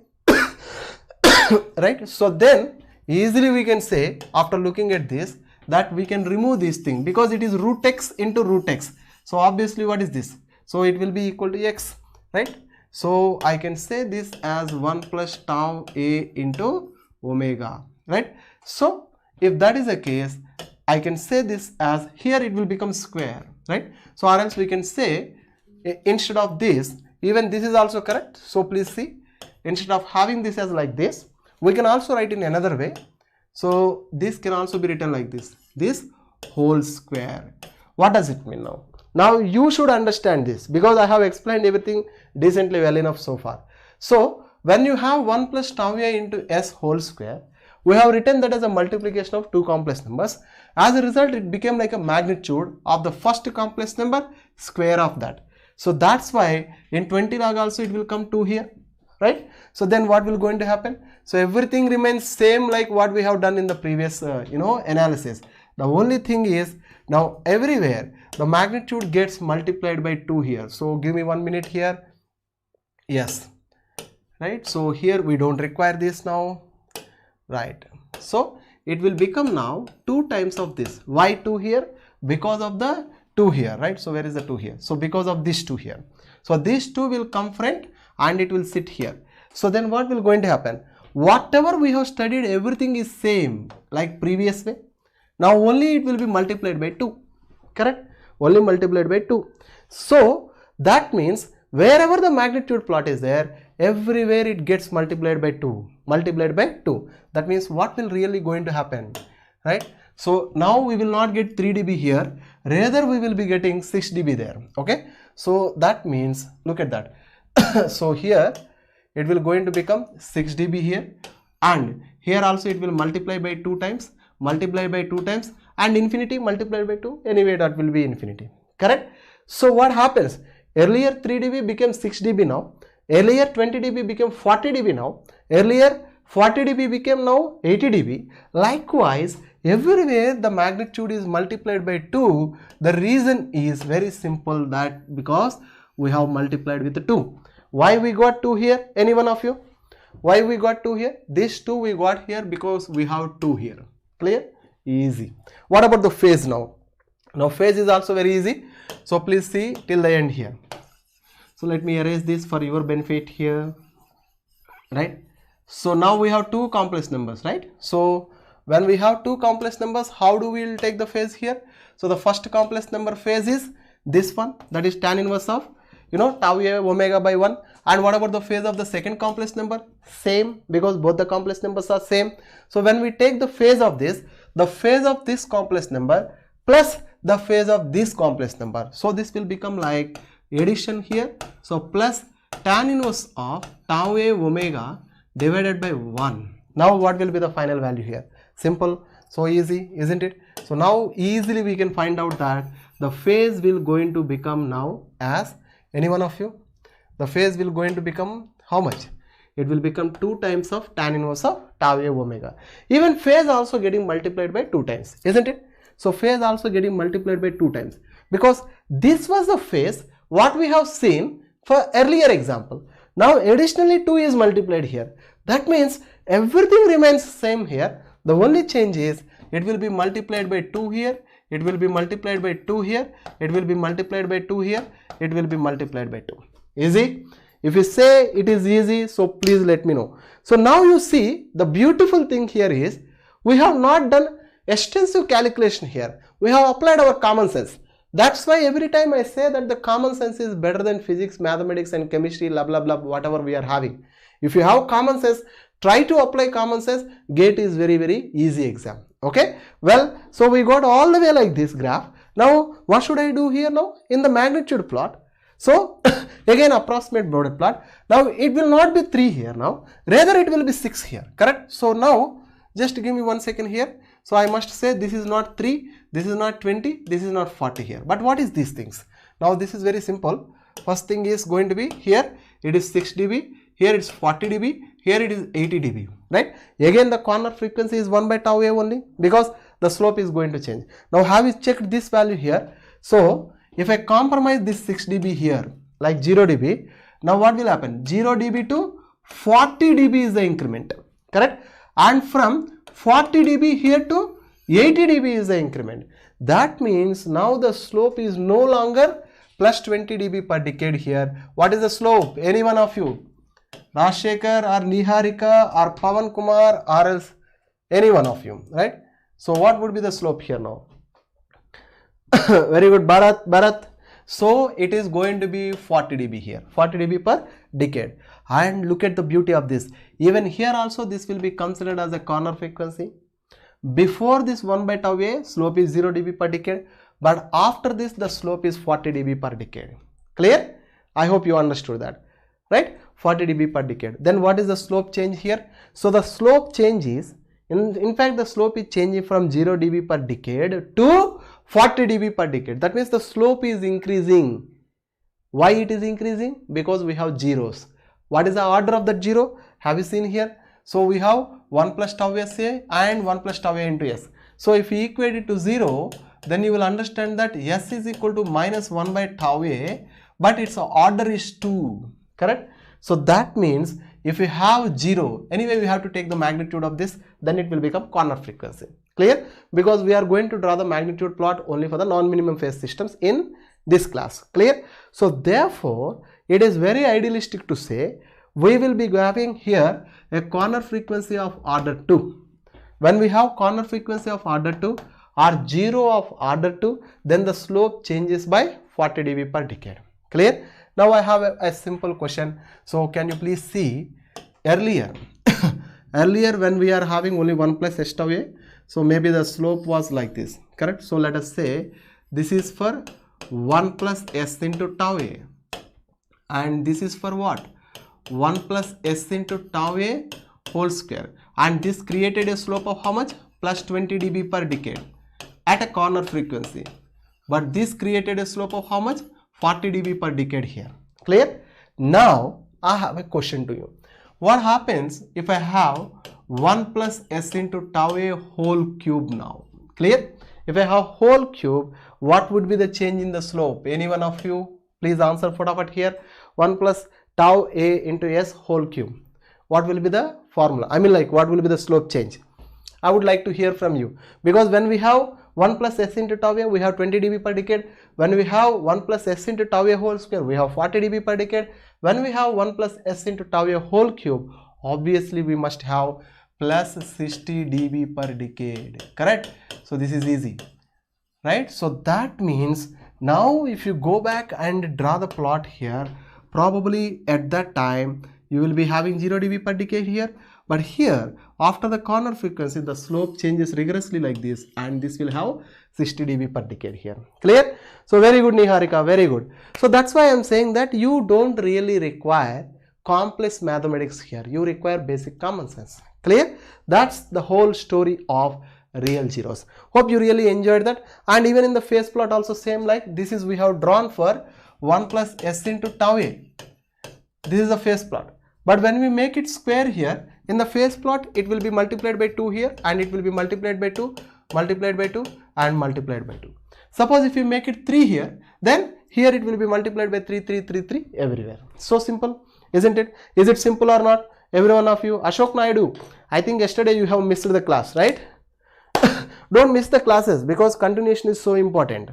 Right? So then easily we can say after looking at this that we can remove this thing because it is root x into root x. So obviously what is this? So it will be equal to x, right? So I can say this as 1 plus tau a into omega, right? So if that is the case, I can say this as, here it will become square, right? So or else we can say instead of this, even this is also correct. So please see, instead of having this as like this, we can also write in another way. So this can also be written like this whole square. What does it mean now? Now you should understand this because I have explained everything decently well enough so far. So when you have 1 plus tau a into s whole square, we have written that as a multiplication of two complex numbers. As a result, it became like a magnitude of the first complex number square of that. So that's why in 20 log also it will come 2 here, right? So then what will going to happen? So everything remains same like what we have done in the previous analysis. The only thing is now everywhere the magnitude gets multiplied by 2 here. So give me 1 minute here. Yes, right? So here we don't require this now, right? So it will become now 2 times of this. Why 2 here? Because of the 2 here, right? So where is the 2 here? So because of this 2 here. So these 2 will come front and it will sit here. So then what will going to happen? Whatever we have studied, everything is same like previous way. Now only it will be multiplied by 2, correct? Only multiplied by 2. So that means wherever the magnitude plot is there, everywhere it gets multiplied by 2, multiplied by 2. That means what will really going to happen, right? So now we will not get 3 dB here, rather we will be getting 6 dB there, okay? So that means, look at that. So here it will going to become 6 dB here, and here also it will multiply by 2 times, multiply by 2 times, and infinity multiplied by 2, anyway that will be infinity, correct? So what happens? Earlier 3 dB became 6 dB now, earlier 20 dB became 40 dB now, earlier 40 dB became now 80 dB. Likewise, everywhere the magnitude is multiplied by 2. The reason is very simple, that because we have multiplied with the 2. Why we got 2 here? Any one of you? Why we got 2 here? This 2 we got here because we have 2 here. Clear? Easy. What about the phase now? Now phase is also very easy. So please see till the end here. So let me erase this for your benefit here, right? So now we have 2 complex numbers, right? So when we have 2 complex numbers, how do we take the phase here? So the first complex number phase is this one, that is tan inverse of tau a omega by 1. And what about the phase of the second complex number? Same, because both the complex numbers are same. So when we take the phase of this complex number plus the phase of this complex number, so this will become like addition here. So plus tan inverse of tau a omega divided by 1. Now what will be the final value here? Simple, so easy, isn't it? So now easily we can find out that the phase will going to become now as Any one of you? The phase will going to become how much? It will become 2 times of tan inverse of tau A omega. Even phase also getting multiplied by 2 times, isn't it? So phase also getting multiplied by 2 times, because this was the phase what we have seen for earlier example. Now additionally 2 is multiplied here. That means everything remains same here. The only change is it will be multiplied by 2 here, it will be multiplied by 2 here, it will be multiplied by 2 here, it will be multiplied by 2. Easy? If you say it is easy, so please let me know. So now you see the beautiful thing here is we have not done extensive calculation here. We have applied our common sense. That's why every time I say that the common sense is better than physics, mathematics and chemistry, blah blah blah, whatever we are having. If you have common sense, try to apply common sense. GATE is very easy exam. Okay, well, so we got all the way like this graph. Now what should I do here now? In the magnitude plot, so again approximate Bode plot. Now it will not be 3 here now, rather it will be 6 here, correct? So now just give me 1 second here. So I must say this is not 3, this is not 20, this is not 40 here. But what is these things? Now this is very simple. First thing is going to be here it is 6 dB, here it's 40 dB, here it is 80 dB, right? Again the corner frequency is 1 by tau A only, because the slope is going to change. Now have you checked this value here? So if I compromise this 6 dB here like 0 dB, now what will happen? 0 dB to 40 dB is the increment, correct? And from 40 dB here to 80 dB is the increment. That means now the slope is no longer plus 20 dB per decade here. What is the slope? Any one of you? Rajshekhar or Niharika or Pavan Kumar or else any one of you, right? So what would be the slope here now? Very good, Bharat. So it is going to be 40 dB here, 40 dB per decade. And look at the beauty of this. Even here also this will be considered as a corner frequency. Before this 1 by tau A, slope is 0 dB per decade. But after this the slope is 40 dB per decade. Clear? I hope you understood that, right? 40 dB per decade. Then what is the slope change here? So the slope change is, in fact the slope is changing from 0 dB per decade to 40 dB per decade. That means the slope is increasing. Why it is increasing? Because we have zeros. What is the order of that zero? Have you seen here? So we have 1 plus tau SA and 1 plus tau A into S. So if we equate it to 0, then you will understand that S is equal to minus 1 by tau A, but its order is 2, correct? So that means if we have 0, anyway we have to take the magnitude of this, then it will become corner frequency. Clear? Because we are going to draw the magnitude plot only for the non-minimum phase systems in this class. Clear? So therefore it is very idealistic to say we will be having here a corner frequency of order 2. When we have corner frequency of order 2 or 0 of order 2, then the slope changes by 40 dB per decade. Clear? Now I have a simple question. So can you please see earlier earlier when we are having only 1 plus S tau A, so maybe the slope was like this, correct? So let us say this is for 1 plus S into tau A, and this is for what? 1 plus S into tau A whole square, and this created a slope of how much? Plus 20 dB per decade at a corner frequency. But this created a slope of how much? 40 dB per decade here. Clear? Now I have a question to you. What happens if I have 1 plus S into tau A whole cube now? Clear? If I have whole cube, what would be the change in the slope? Any one of you please answer for about here. 1 plus tau A into S whole cube. What will be the formula? I mean, like, what will be the slope change? I would like to hear from you, because when we have 1 plus S into tau A, we have 20 dB per decade. When we have 1 plus S into tau A whole square, we have 40 dB per decade. When we have 1 plus S into tau A whole cube, obviously we must have plus 60 dB per decade, correct? So this is easy, right? So that means now if you go back and draw the plot here, probably at that time you will be having 0 dB per decade here. But here, after the corner frequency, the slope changes rigorously like this, and this will have 60 dB per decade here. Clear? So very good, Niharika, very good. So that's why I am saying that you don't really require complex mathematics here. You require basic common sense. Clear? That's the whole story of real zeros. Hope you really enjoyed that. And even in the phase plot also same, like this is we have drawn for 1 plus s into tau a. This is the phase plot. But when we make it square here, in the phase plot, it will be multiplied by 2 here, and it will be multiplied by 2, multiplied by 2, and multiplied by 2. Suppose if you make it 3 here, then here it will be multiplied by 3, 3, 3, 3 everywhere. So simple, isn't it? Is it simple or not? Every one of you, Ashok Naidu, I think yesterday you have missed the class, right? Don't miss the classes because continuation is so important.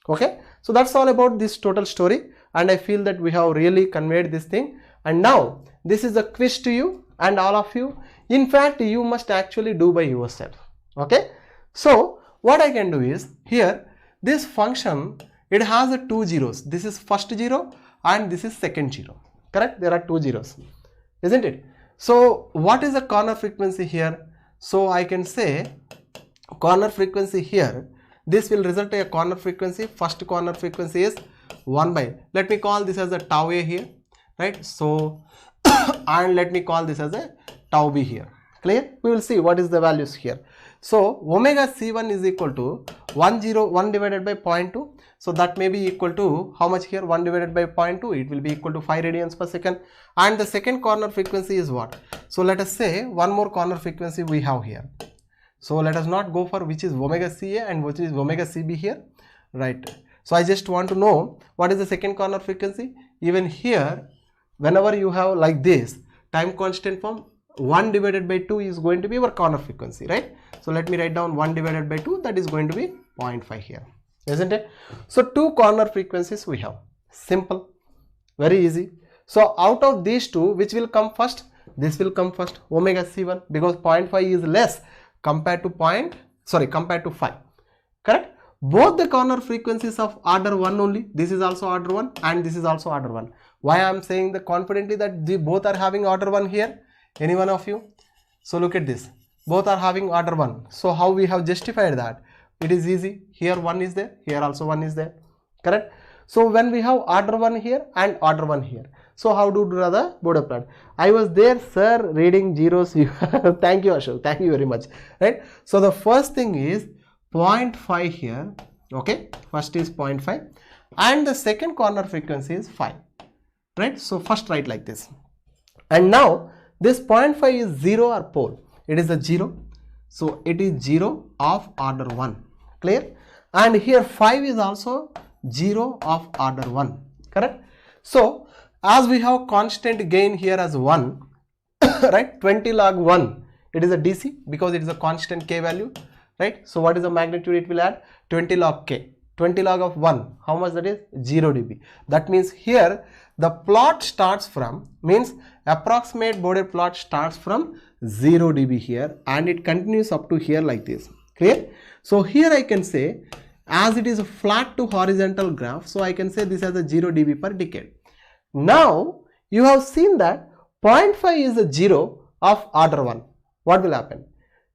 Okay, so that's all about this total story, and I feel that we have really conveyed this thing. And now this is a quiz to you and all of you. In fact, you must actually do by yourself. Okay, so what I can do is here this function, it has a 2 zeros. This is first 0 and this is second 0. Correct? There are 2 zeros, isn't it? So what is the corner frequency here? So I can say corner frequency here, this will result in a corner frequency. First corner frequency is 1 by, let me call this as a tau a here, right? So and let me call this as a tau b here. Clear? We will see what is the values here. So omega c1 is equal to 1 divided by 0.2. So that may be equal to how much here? 1 divided by 0.2. It will be equal to 5 radians per second. And the second corner frequency is what? So let us say one more corner frequency we have here. So let us not go for which is omega ca and which is omega cb here, right? So I just want to know what is the second corner frequency. Even here, whenever you have like this time constant form, 1 divided by 2 is going to be our corner frequency, right? So let me write down 1 divided by 2, that is going to be 0.5 here, isn't it? So 2 corner frequencies we have. Simple, very easy. So out of these 2, which will come first? This will come first, omega c1, because 0.5 is less compared to compared to 5. Correct? Both the corner frequencies of order 1 only. This is also order 1 and this is also order 1. Why I am saying that confidently that they both are having order 1 here? Any one of you? So look at this. Both are having order 1. So how we have justified that? It is easy. Here 1 is there. Here also 1 is there. Correct? So when we have order 1 here and order 1 here. So how do the Bode plot? I was there, sir, reading zeros. Thank you, Ashok. Thank you very much. Right? So the first thing is 0.5 here. Okay. First is 0.5. And the second corner frequency is 5. Right? So first write like this. And now this 0.5 is 0 or pole. It is a 0. So it is 0 of order 1. Clear? And here 5 is also 0 of order 1. Correct? So as we have constant gain here as 1, right? 20 log 1, it is a DC because it is a constant k value, right? So what is the magnitude it will add? 20 log k. 20 log of 1, how much that is? 0 dB. That means here the plot starts from, means approximate Bode plot starts from 0 dB here and it continues up to here like this. Clear? So here I can say, as it is a flat to horizontal graph, so I can say this as a 0 dB per decade. Now you have seen that 0.5 is a 0 of order 1. What will happen?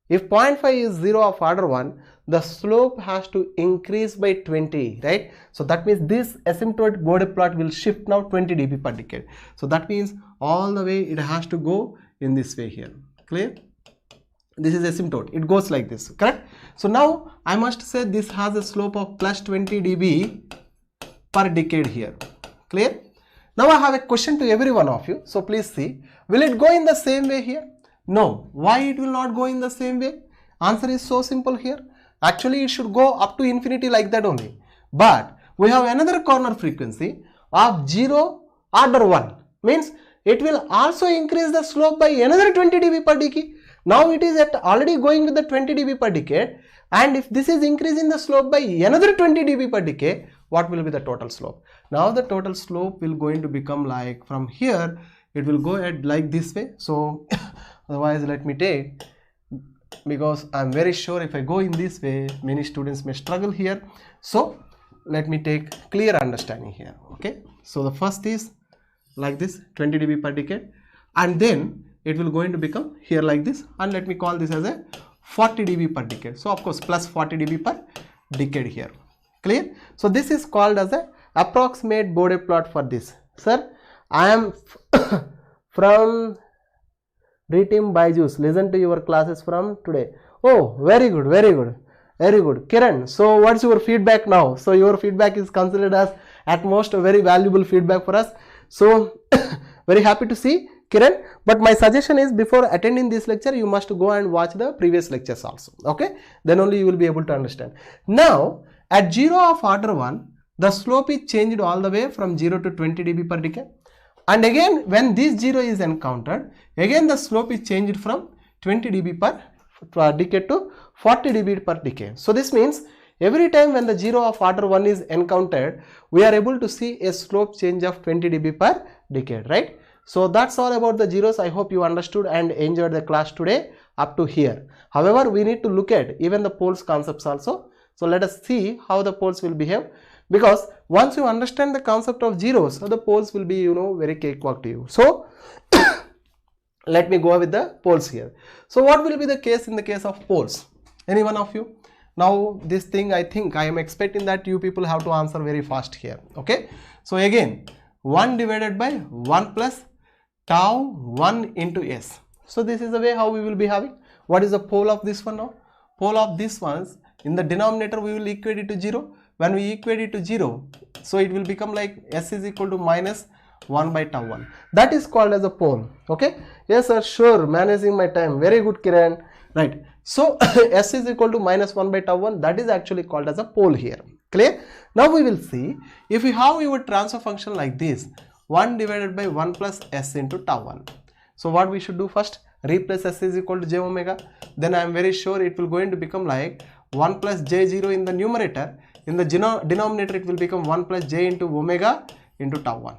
If 0.5 is 0 of order 1, the slope has to increase by 20, right? So that means this asymptotic Bode plot will shift now 20 dB per decade. So that means all the way it has to go in this way here. Clear? This is asymptote. It goes like this, correct? So now I must say this has a slope of plus 20 dB per decade here. Clear? Now I have a question to every one of you. So please see, will it go in the same way here? No. Why it will not go in the same way? Answer is so simple here. Actually it should go up to infinity like that only. But we have another corner frequency of 0 order 1. Means it will also increase the slope by another 20 dB per decade. Now it is at already going with the 20 dB per decade. And if this is increasing the slope by another 20 dB per decade, what will be the total slope? Now the total slope will going to become like from here, it will go at like this way. So otherwise let me take, because I am very sure if I go in this way, many students may struggle here. So let me take clear understanding here. Okay. So the first is like this 20 dB per decade, and then it will going to become here like this, and let me call this as a 40 dB per decade. So of course plus 40 dB per decade here. Clear? So this is called as a approximate Bode plot for this. Sir, I am from Team BYJU'S. Listen to your classes from today. Oh, very good, very good, very good. Kiran, so what's your feedback now? So your feedback is considered as at most a very valuable feedback for us. So very happy to see Kiran, but my suggestion is before attending this lecture you must go and watch the previous lectures also, okay, then only you will be able to understand. Now at 0 of order 1 the slope is changed all the way from 0 to 20 dB per decade, and again when this 0 is encountered, again the slope is changed from 20 dB per decade to 40 dB per decade. So this means every time when the 0 of order 1 is encountered, we are able to see a slope change of 20 dB per decade, right? So that's all about the zeros. I hope you understood and enjoyed the class today up to here. However, we need to look at even the poles concepts also. So let us see how the poles will behave, because once you understand the concept of zeros, the poles will be, very cakewalk to you. So let me go with the poles here. So what will be the case in the case of poles? Any one of you? Now this thing, I think I am expecting that you people have to answer very fast here. Okay. So again 1 divided by 1 plus tau 1 into s. So this is the way how we will be having. What is the pole of this one now? Pole of this ones, in the denominator we will equate it to 0. When we equate it to 0, so it will become like s is equal to minus 1 by tau 1. That is called as a pole. Okay. Yes sir, sure, managing my time. Very good Kiran. Right. So s is equal to minus 1 by tau 1. That is actually called as a pole here. Clear? Now we will see if we have your transfer function like this, 1 divided by 1 plus s into tau 1. So what we should do first? Replace s is equal to j omega. Then I am very sure it will going to become like 1 plus j0 in the numerator. In the denominator it will become 1 plus j into omega into tau 1.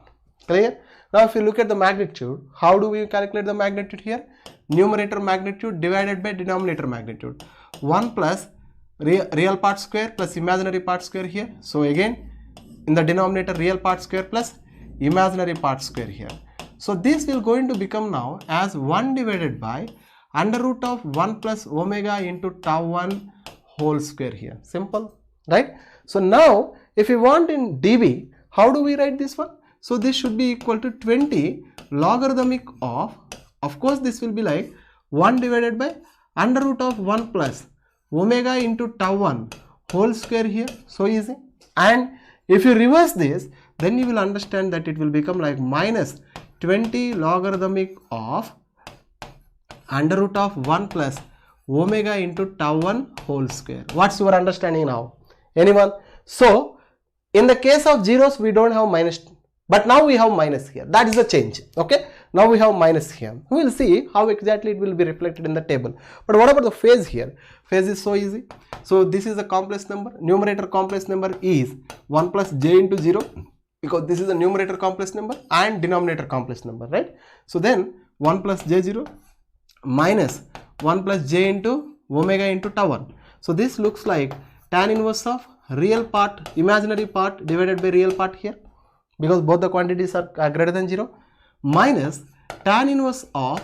Clear? Now if you look at the magnitude, how do we calculate the magnitude here? Numerator magnitude divided by denominator magnitude. 1 plus real part square plus imaginary part square here. So again in the denominator real part square plus imaginary part square here. So this will going to become now as 1 divided by under root of 1 plus omega into tau 1 whole square here. Simple, right? So now if you want in dB, how do we write this one? So this should be equal to 20 logarithmic of course this will be like 1 divided by under root of 1 plus omega into tau 1 whole square here. So easy. And if you reverse this, then you will understand that it will become like minus 20 logarithmic of under root of 1 plus omega into tau 1 whole square. What's your understanding now? Anyone? So in the case of zeros we don't have minus, but now we have minus here. That is the change. Okay. Now we have minus here. We will see how exactly it will be reflected in the table. But what about the phase here? Phase is so easy. So this is a complex number. Numerator complex number is 1 plus j into 0, because this is a numerator complex number and denominator complex number, right? So then 1 plus j0 minus 1 plus j into omega into tau 1. So this looks like tan inverse of real part, imaginary part divided by real part here, because both the quantities are greater than 0, minus tan inverse of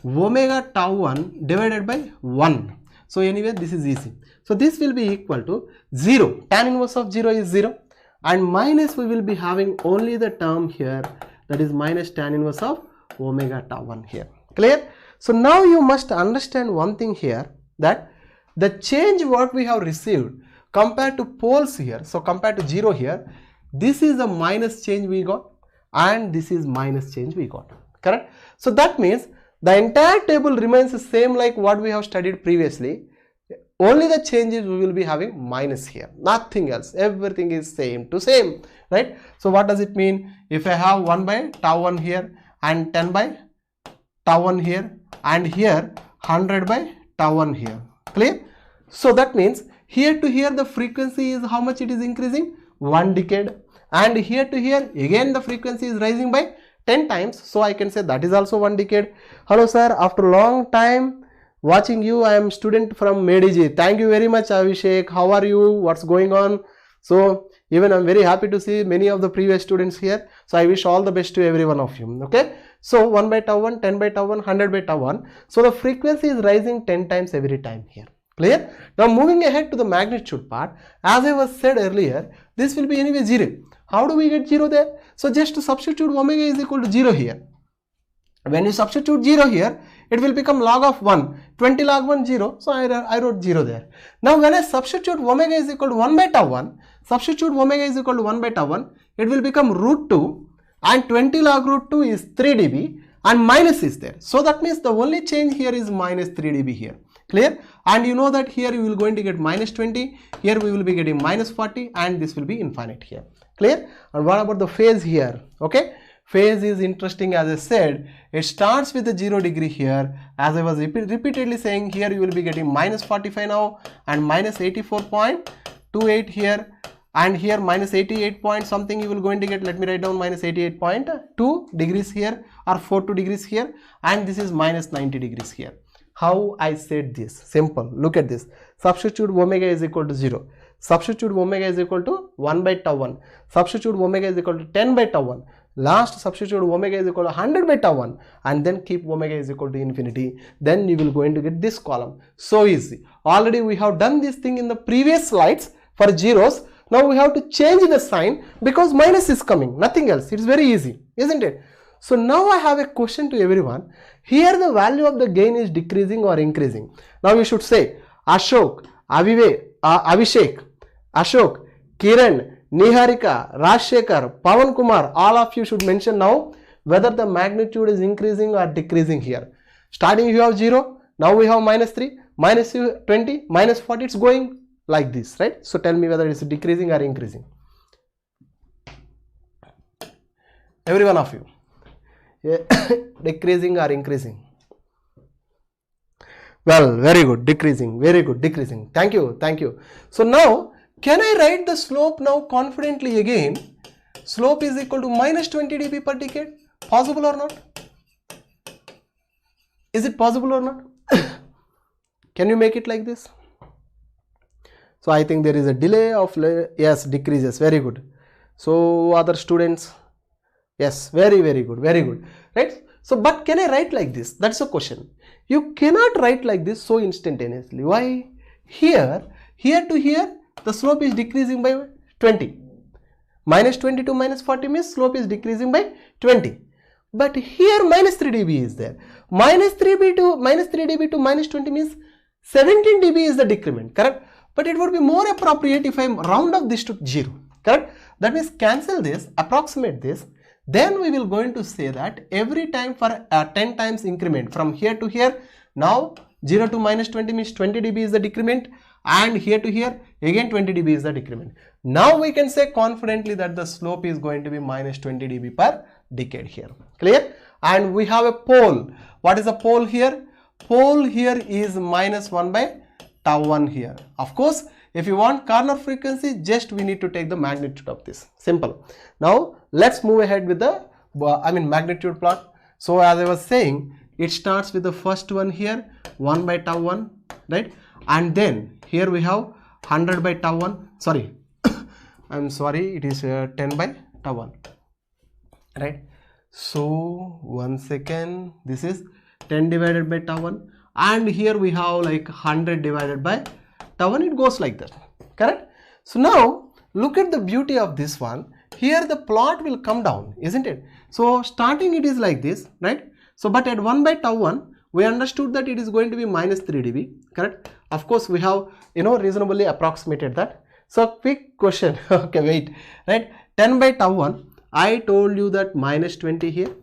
omega tau 1 divided by 1. So anyway this is easy. So this will be equal to 0. Tan inverse of 0 is 0, and minus we will be having only the term here, that is minus tan inverse of omega tau 1 here. Clear? So now you must understand one thing here, that the change what we have received compared to poles here, so compared to 0 here, this is a minus change we got and this is minus change we got. Correct? So that means the entire table remains the same like what we have studied previously. Only the changes we will be having minus here, nothing else. Everything is same to same, right? So what does it mean? If I have 1 by tau 1 here and 10 by tau 1 here and here 100 by tau 1 here. Clear? So that means here to here the frequency is how much it is increasing? 1 decade. And here to here again the frequency is rising by 10 times. So I can say that is also 1 decade. Hello sir, after a long time watching you, I am student from MEDG. Thank you very much Abhishek. How are you? What's going on? So even I am very happy to see many of the previous students here. So I wish all the best to every one of you. Okay. So 1 by tau 1, 10 by tau 1, 100 by tau 1. So the frequency is rising 10 times every time here. Clear? Now moving ahead to the magnitude part, as I was said earlier, this will be anyway 0. How do we get 0 there? So just to substitute omega is equal to 0 here. When you substitute 0 here, it will become log of 1. 20 log 1, 0. So I wrote 0 there. Now when I substitute omega is equal to 1 by tau 1, substitute omega is equal to 1 by tau 1, it will become root 2, and 20 log root 2 is 3 dB, and minus is there. So that means the only change here is minus 3 dB here. Clear? And you know that here you will going to get minus 20, here we will be getting minus 40, and this will be infinite here. Clear? And what about the phase here? Okay, phase is interesting. As I said, it starts with the 0 degree here. As I was repeatedly saying, here you will be getting minus 45 now, and minus 84.28 here, and here minus 88 point something you will going to get. Let me write down minus 88.2 degrees here, or 42 degrees here, and this is minus 90 degrees here. How I said this? Simple. Look at this. Substitute omega is equal to 0. Substitute omega is equal to 1 by tau 1. Substitute omega is equal to 10 by tau 1. Last substitute omega is equal to 100 by tau 1, and then keep omega is equal to infinity. Then you will going to get this column. So easy. Already we have done this thing in the previous slides for zeros. Now we have to change the sign because minus is coming. Nothing else. It's very easy, isn't it? So now I have a question to everyone. Here the value of the gain is decreasing or increasing. Now you should say Ashok, Abhishek, Ashok, Kiran, Niharika, Rajshekar, Pawan Kumar, all of you should mention now whether the magnitude is increasing or decreasing here. Starting you have 0, now we have minus 3, minus 20, minus 40, it's going like this, right? So tell me whether it's decreasing or increasing. Every one of you. Yeah. Decreasing or increasing? Well, very good, decreasing, very good, decreasing. Thank you, thank you. So now, can I write the slope now confidently again? Slope is equal to minus 20 dB per decade. Possible or not? Is it possible or not? Can you make it like this? So I think there is a delay of, yes, decreases, very good. So other students, yes, very good, right? So but can I write like this? That's a question. You cannot write like this so instantaneously. Why? Here to here the slope is decreasing by 20. Minus 20 to minus 40 means slope is decreasing by 20. But here minus 3 dB is there. Minus 3 dB to minus 20 means 17 dB is the decrement, correct? But it would be more appropriate if I round off this to 0, correct? That means cancel this, approximate this. Then we will going to say that every time for 10 times increment from here to here, now 0 to minus 20 means 20 dB is the decrement, and here to here again 20 dB is the decrement. Now we can say confidently that the slope is going to be minus 20 dB per decade here. Clear? And we have a pole. What is the pole here? Pole here is minus 1 by tau 1 here. Of course, if you want corner frequency, just we need to take the magnitude of this. Simple. Now let's move ahead with the magnitude plot. So as I was saying, it starts with the first one here, 1 by tau 1, right? And then here we have 100 by tau 1. Sorry, I'm sorry, it is 10 by tau 1, right? So 1 second, this is 10 divided by tau 1, and here we have like 100 divided by tau 1. It goes like that, correct? So now look at the beauty of this one. Here the plot will come down, isn't it? So starting it is like this, right? So but at 1 by tau 1 we understood that it is going to be minus 3 dB, correct? Of course we have reasonably approximated that. So quick question. Okay, wait, right? 10 by tau 1, I told you that minus 20 here,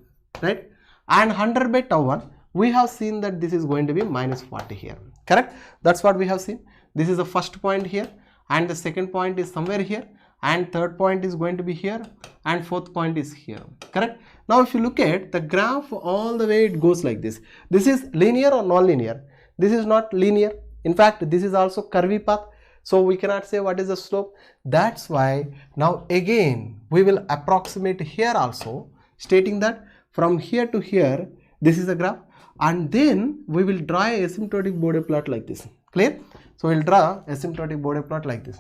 right? And 100 by tau 1, we have seen that this is going to be minus 40 here, correct? That's what we have seen. This is the first point here, and the second point is somewhere here, and third point is going to be here, and fourth point is here, correct? Now if you look at the graph all the way, it goes like this. This is linear or non-linear? This is not linear. In fact, this is also curvy path. So we cannot say what is the slope. That's why now again we will approximate here also, stating that from here to here this is the graph, and then we will draw a asymptotic Bode plot like this. Clear? So we will draw asymptotic Bode plot like this.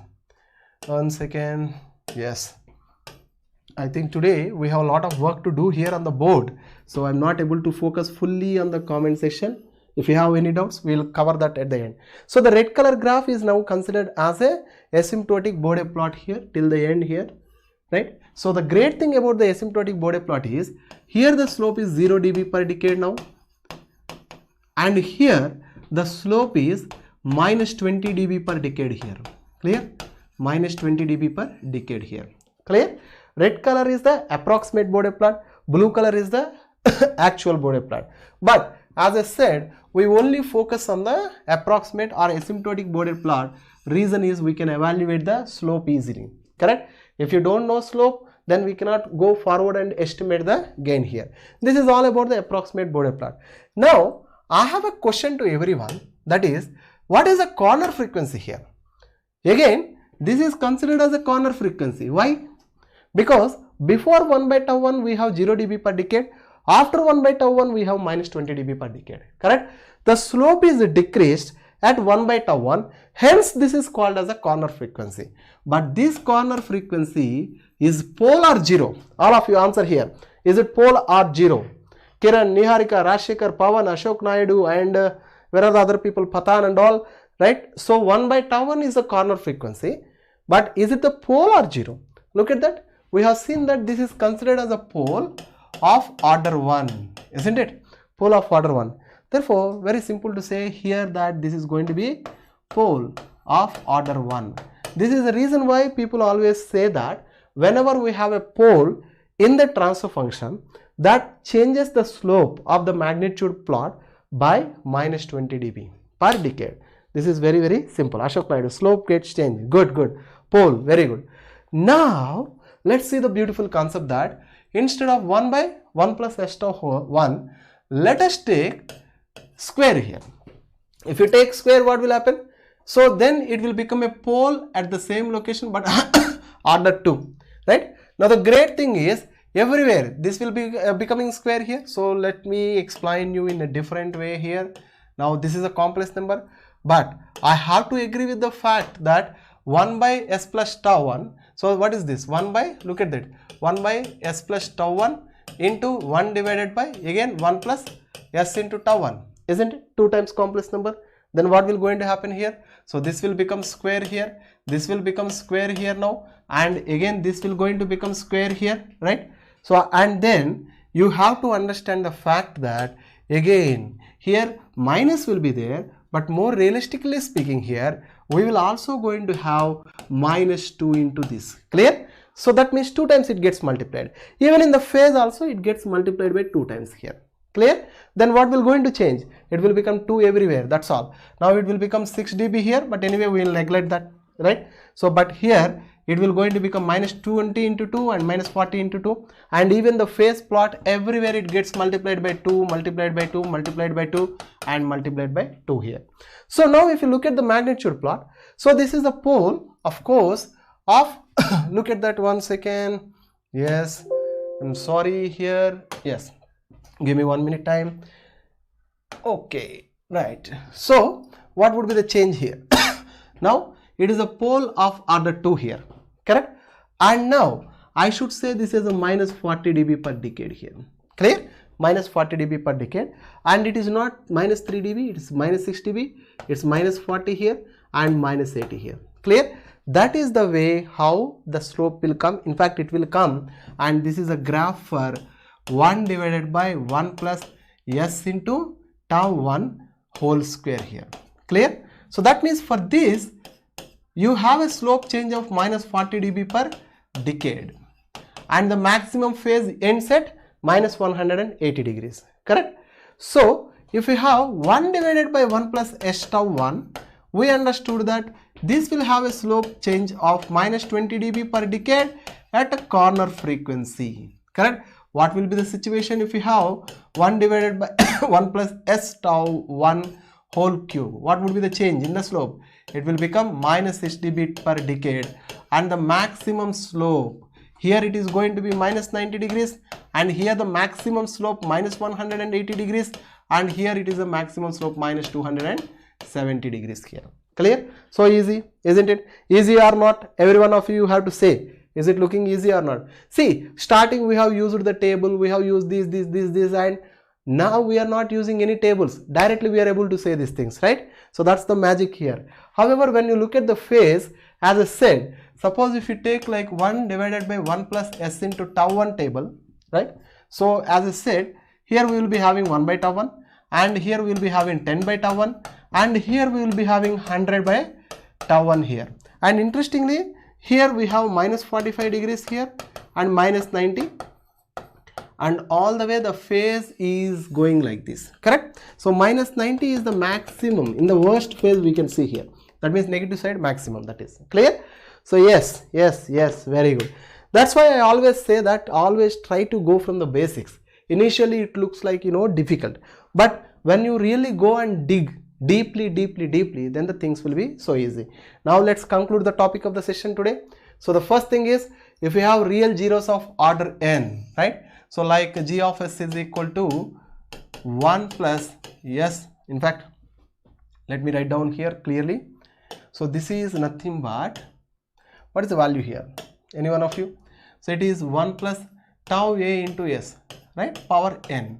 1 second. Yes, I think today we have a lot of work to do here on the board, so I'm not able to focus fully on the comment section. If you have any doubts, we will cover that at the end. So the red color graph is now considered as a asymptotic Bode plot here till the end here, right? So the great thing about the asymptotic Bode plot is here the slope is 0 dB per decade now, and here the slope is minus 20 dB per decade here. Clear? Minus 20 dB per decade here. Clear? Red color is the approximate Bode plot, blue color is the actual Bode plot. But as I said, we only focus on the approximate or asymptotic Bode plot. Reason is we can evaluate the slope easily, correct? If you don't know slope, then we cannot go forward and estimate the gain here. This is all about the approximate Bode plot. Now, I have a question to everyone, that is, what is the corner frequency here? Again, this is considered as a corner frequency. Why? Because before 1 by tau 1 we have 0 dB per decade, after 1 by tau 1 we have minus 20 dB per decade, correct? The slope is decreased at 1 by tau 1, hence this is called as a corner frequency. But this corner frequency is pole or 0? All of you answer here. Is it pole or 0? Kiran, Niharika, Rashekar, Pawan, Ashok Naidu, and where are the other people, Patan and all, right? So 1 by tau 1 is a corner frequency, but is it the pole or 0? Look at that. We have seen that this is considered as a pole of order 1, isn't it? Pole of order 1. Therefore, very simple to say here that this is going to be pole of order 1. This is the reason why people always say that whenever we have a pole in the transfer function, that changes the slope of the magnitude plot by minus 20 dB per decade. This is very, very simple. Ashok Naidu, slope gets changed. Good, good. Pole, very good. Now, let's see the beautiful concept that instead of 1 by 1 plus s tau 1, let us take square here. If you take square, what will happen? So then it will become a pole at the same location but order 2, right? Now the great thing is everywhere this will be becoming square here. So let me explain you in a different way here. Now this is a complex number, but I have to agree with the fact that 1 by s plus tau 1. So what is this? 1 by, look at that, 1 by s plus tau 1 into 1 divided by, again 1 plus s into tau 1. Isn't it? 2 times complex number. Then what will going to happen here? So this will become square here. This will become square here now. And again this will going to become square here, right? So and then you have to understand the fact that again here minus will be there. But more realistically speaking here, we will also going to have minus 2 into this. Clear? So that means 2 times it gets multiplied. Even in the phase also it gets multiplied by 2 times here. Clear? Then what will going to change? It will become 2 everywhere. That's all. Now it will become 6 dB here. But anyway we will neglect that, right? So but here it will going to become minus 20 into 2 and minus 40 into 2. And even the phase plot everywhere it gets multiplied by 2, multiplied by 2, multiplied by 2 and multiplied by 2 here. So now if you look at the magnitude plot, so this is a pole of course of look at that 1 second. Yes, I'm sorry here. Yes, give me 1 minute time. Okay, right. So what would be the change here? Now it is a pole of order 2 here, correct? And now I should say this is a minus 40 dB per decade here. Clear? Minus 40 dB per decade, and it is not minus 3 dB, it is minus 6 dB, it's minus 40 here and minus 80 here. Clear? That is the way how the slope will come. In fact, it will come, and this is a graph for 1 divided by 1 plus s into tau 1 whole square here. Clear? So that means for this you have a slope change of minus 40 dB per decade, and the maximum phase ends at minus 180 degrees, correct? So if we have 1 divided by 1 plus s tau 1, we understood that this will have a slope change of minus 20 dB per decade at a corner frequency, correct? What will be the situation if we have 1 divided by 1 plus s tau 1 whole cube? What would be the change in the slope? It will become minus 6 dB per decade, and the maximum slope here it is going to be minus 90 degrees, and here the maximum slope minus 180 degrees, and here it is a maximum slope minus 270 degrees here. Clear? So easy, isn't it? Easy or not? Every one of you have to say, is it looking easy or not? See, starting we have used the table, we have used this, and now we are not using any tables. Directly we are able to say these things, right? So that's the magic here. However, when you look at the phase, as I said, suppose if you take like 1 divided by 1 plus s into tau 1 table, right? So as I said, here we will be having 1 by tau 1, and here we will be having 10 by tau 1, and here we will be having 100 by tau 1 here. And interestingly, here we have minus 45 degrees here, and minus 90, and all the way the phase is going like this, correct? So minus 90 is the maximum. In the worst phase we can see here, that means negative side maximum, that is clear. So yes, very good. That's why I always say that always try to go from the basics. Initially it looks like, you know, difficult, but when you really go and dig deeply, then the things will be so easy. Now let's conclude the topic of the session today. So the first thing is, if you have real zeros of order n, right? So like g of s is equal to 1 plus s. In fact, let me write down here clearly. So this is nothing but, what is the value here? Any one of you? So it is 1 plus tau a into s, right? Power n.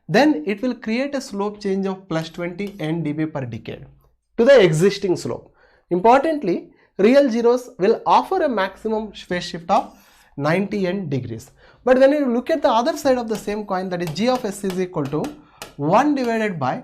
Then it will create a slope change of plus 20 n dB per decade to the existing slope. Importantly, real zeros will offer a maximum phase shift of 90 n degrees. But when you look at the other side of the same coin, that is g of s is equal to 1 divided by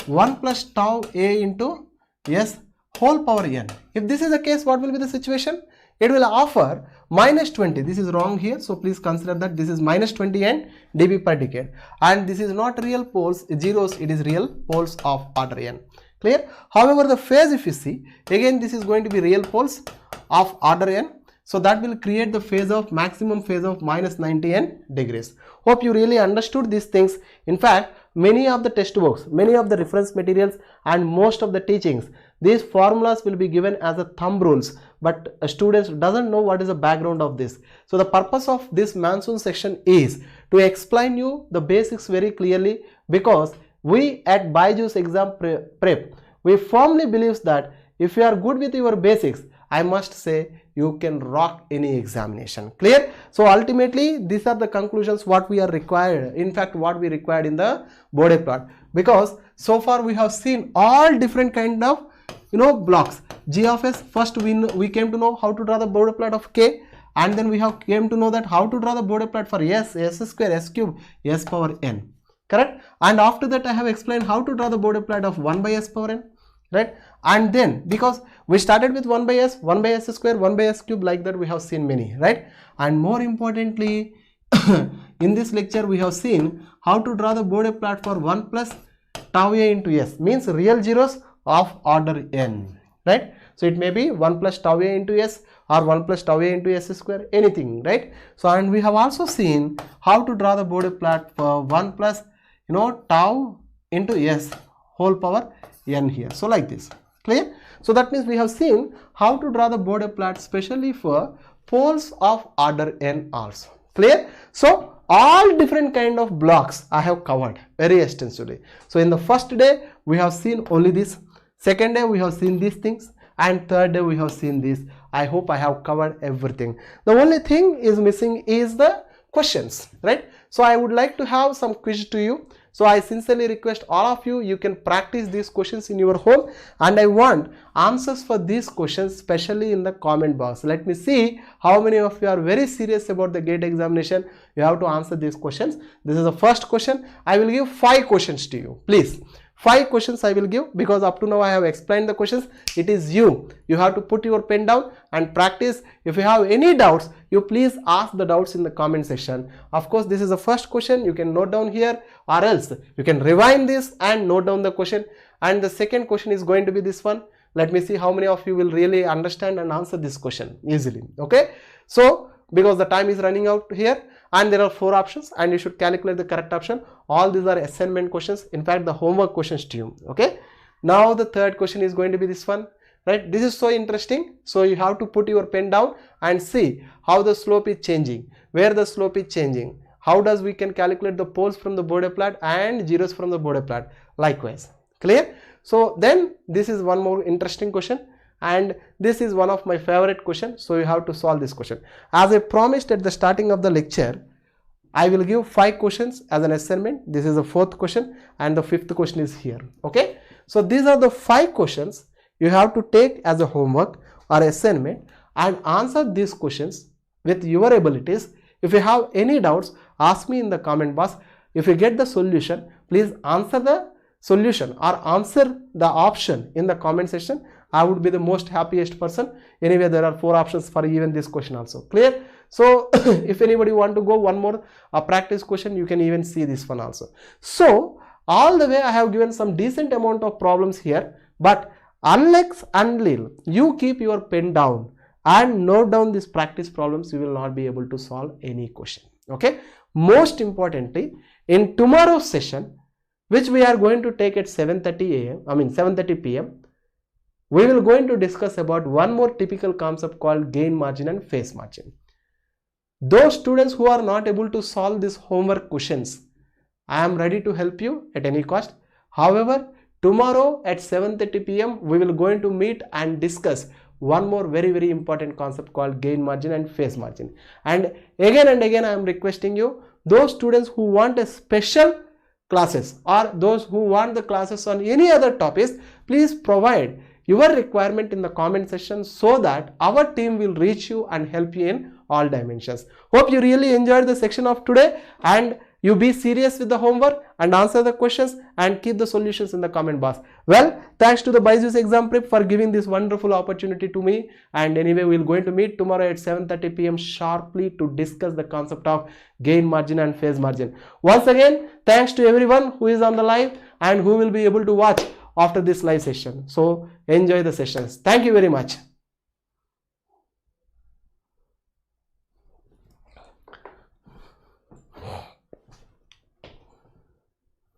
1 plus tau a into s whole power n. If this is the case, what will be the situation? It will offer minus 20. This is wrong here, so please consider that this is minus 20 n dB per decade, and this is not real poles, zeros, it is real poles of order n. Clear? However, the phase, if you see, again this is going to be real poles of order n. So that will create the phase of maximum phase of minus 90 n degrees. Hope you really understood these things. In fact, many of the textbooks, many of the reference materials, and most of the teachings, these formulas will be given as a thumb rules, but students doesn't know what is the background of this. So the purpose of this monsoon section is to explain you the basics very clearly, because we at BYJU'S exam prep, we firmly believe that if you are good with your basics, I must say you can rock any examination. Clear? So ultimately these are the conclusions what we are required, in fact what we required in the Bode plot, because so far we have seen all different kind of, you know, blocks. G of s, first we came to know how to draw the Bode plot of k, and then we have came to know that how to draw the Bode plot for s, s square, s cube, s power n, correct? And after that I have explained how to draw the Bode plot of 1 by s power n, right? And then because we started with 1 by s, 1 by s square, 1 by s cube, like that we have seen many, right? And more importantly in this lecture we have seen how to draw the Bode plot for 1 plus tau a into s, means real zeros of order n, right? So it may be 1 plus tau a into s or 1 plus tau a into s square, anything, right? So and we have also seen how to draw the Bode plot for 1 plus, you know, tau into s whole power n here. So like this, clear? So that means we have seen how to draw the Bode plot specially for poles of order n also. Clear? So all different kind of blocks I have covered very extensively. So in the first day we have seen only this, second day we have seen these things, and third day we have seen this. I hope I have covered everything. The only thing is missing is the questions, right? So I would like to have some quiz to you. So I sincerely request all of you, you can practice these questions in your home, and I want answers for these questions especially in the comment box. Let me see how many of you are very serious about the GATE examination. You have to answer these questions. This is the first question. I will give 5 questions to you, please. 5 questions I will give, because up to now I have explained the questions. It is you have to put your pen down and practice. If you have any doubts, you please ask the doubts in the comment section. Of course, this is the first question, you can note down here, or else you can rewind this and note down the question. And the second question is going to be this one. Let me see how many of you will really understand and answer this question easily. Okay, so because the time is running out here, and there are 4 options and you should calculate the correct option. All these are assignment questions, in fact the homework questions to you. Okay, now the third question is going to be this one, right? This is so interesting. So you have to put your pen down and see how the slope is changing, where the slope is changing, how does we can calculate the poles from the Bode plot and zeros from the Bode plot likewise. Clear? So then this is one more interesting question, and this is one of my favorite questions. So you have to solve this question. As I promised at the starting of the lecture, I will give 5 questions as an assignment. This is the 4th question and the 5th question is here. Okay, so these are the 5 questions you have to take as a homework or assignment and answer these questions with your abilities. If you have any doubts, ask me in the comment box. If you get the solution, please answer the solution or answer the option in the comment section. I would be the most happiest person. Anyway, there are 4 options for even this question also. Clear? So if anybody want to go one more practice question, you can even see this one also. So all the way I have given some decent amount of problems here, but unless until you keep your pen down and note down these practice problems, you will not be able to solve any question. Okay. Most importantly, in tomorrow's session, which we are going to take at 7:30 p.m. we will going to discuss about one more typical concept called gain margin and phase margin. Those students who are not able to solve these homework questions, I am ready to help you at any cost. However, tomorrow at 7:30 p.m. we will going to meet and discuss one more very important concept called gain margin and phase margin. And again I am requesting you, those students who want a special classes or those who want the classes on any other topics, please provide your requirement in the comment section so that our team will reach you and help you in all dimensions. Hope you really enjoyed the section of today, and you be serious with the homework and answer the questions and keep the solutions in the comment box. Well, thanks to the BYJU'S Exam Prep for giving this wonderful opportunity to me. And anyway, we're going to meet tomorrow at 7:30 p.m. sharply to discuss the concept of gain margin and phase margin. Once again, thanks to everyone who is on the live and who will be able to watch after this live session. So enjoy the sessions. Thank you very much.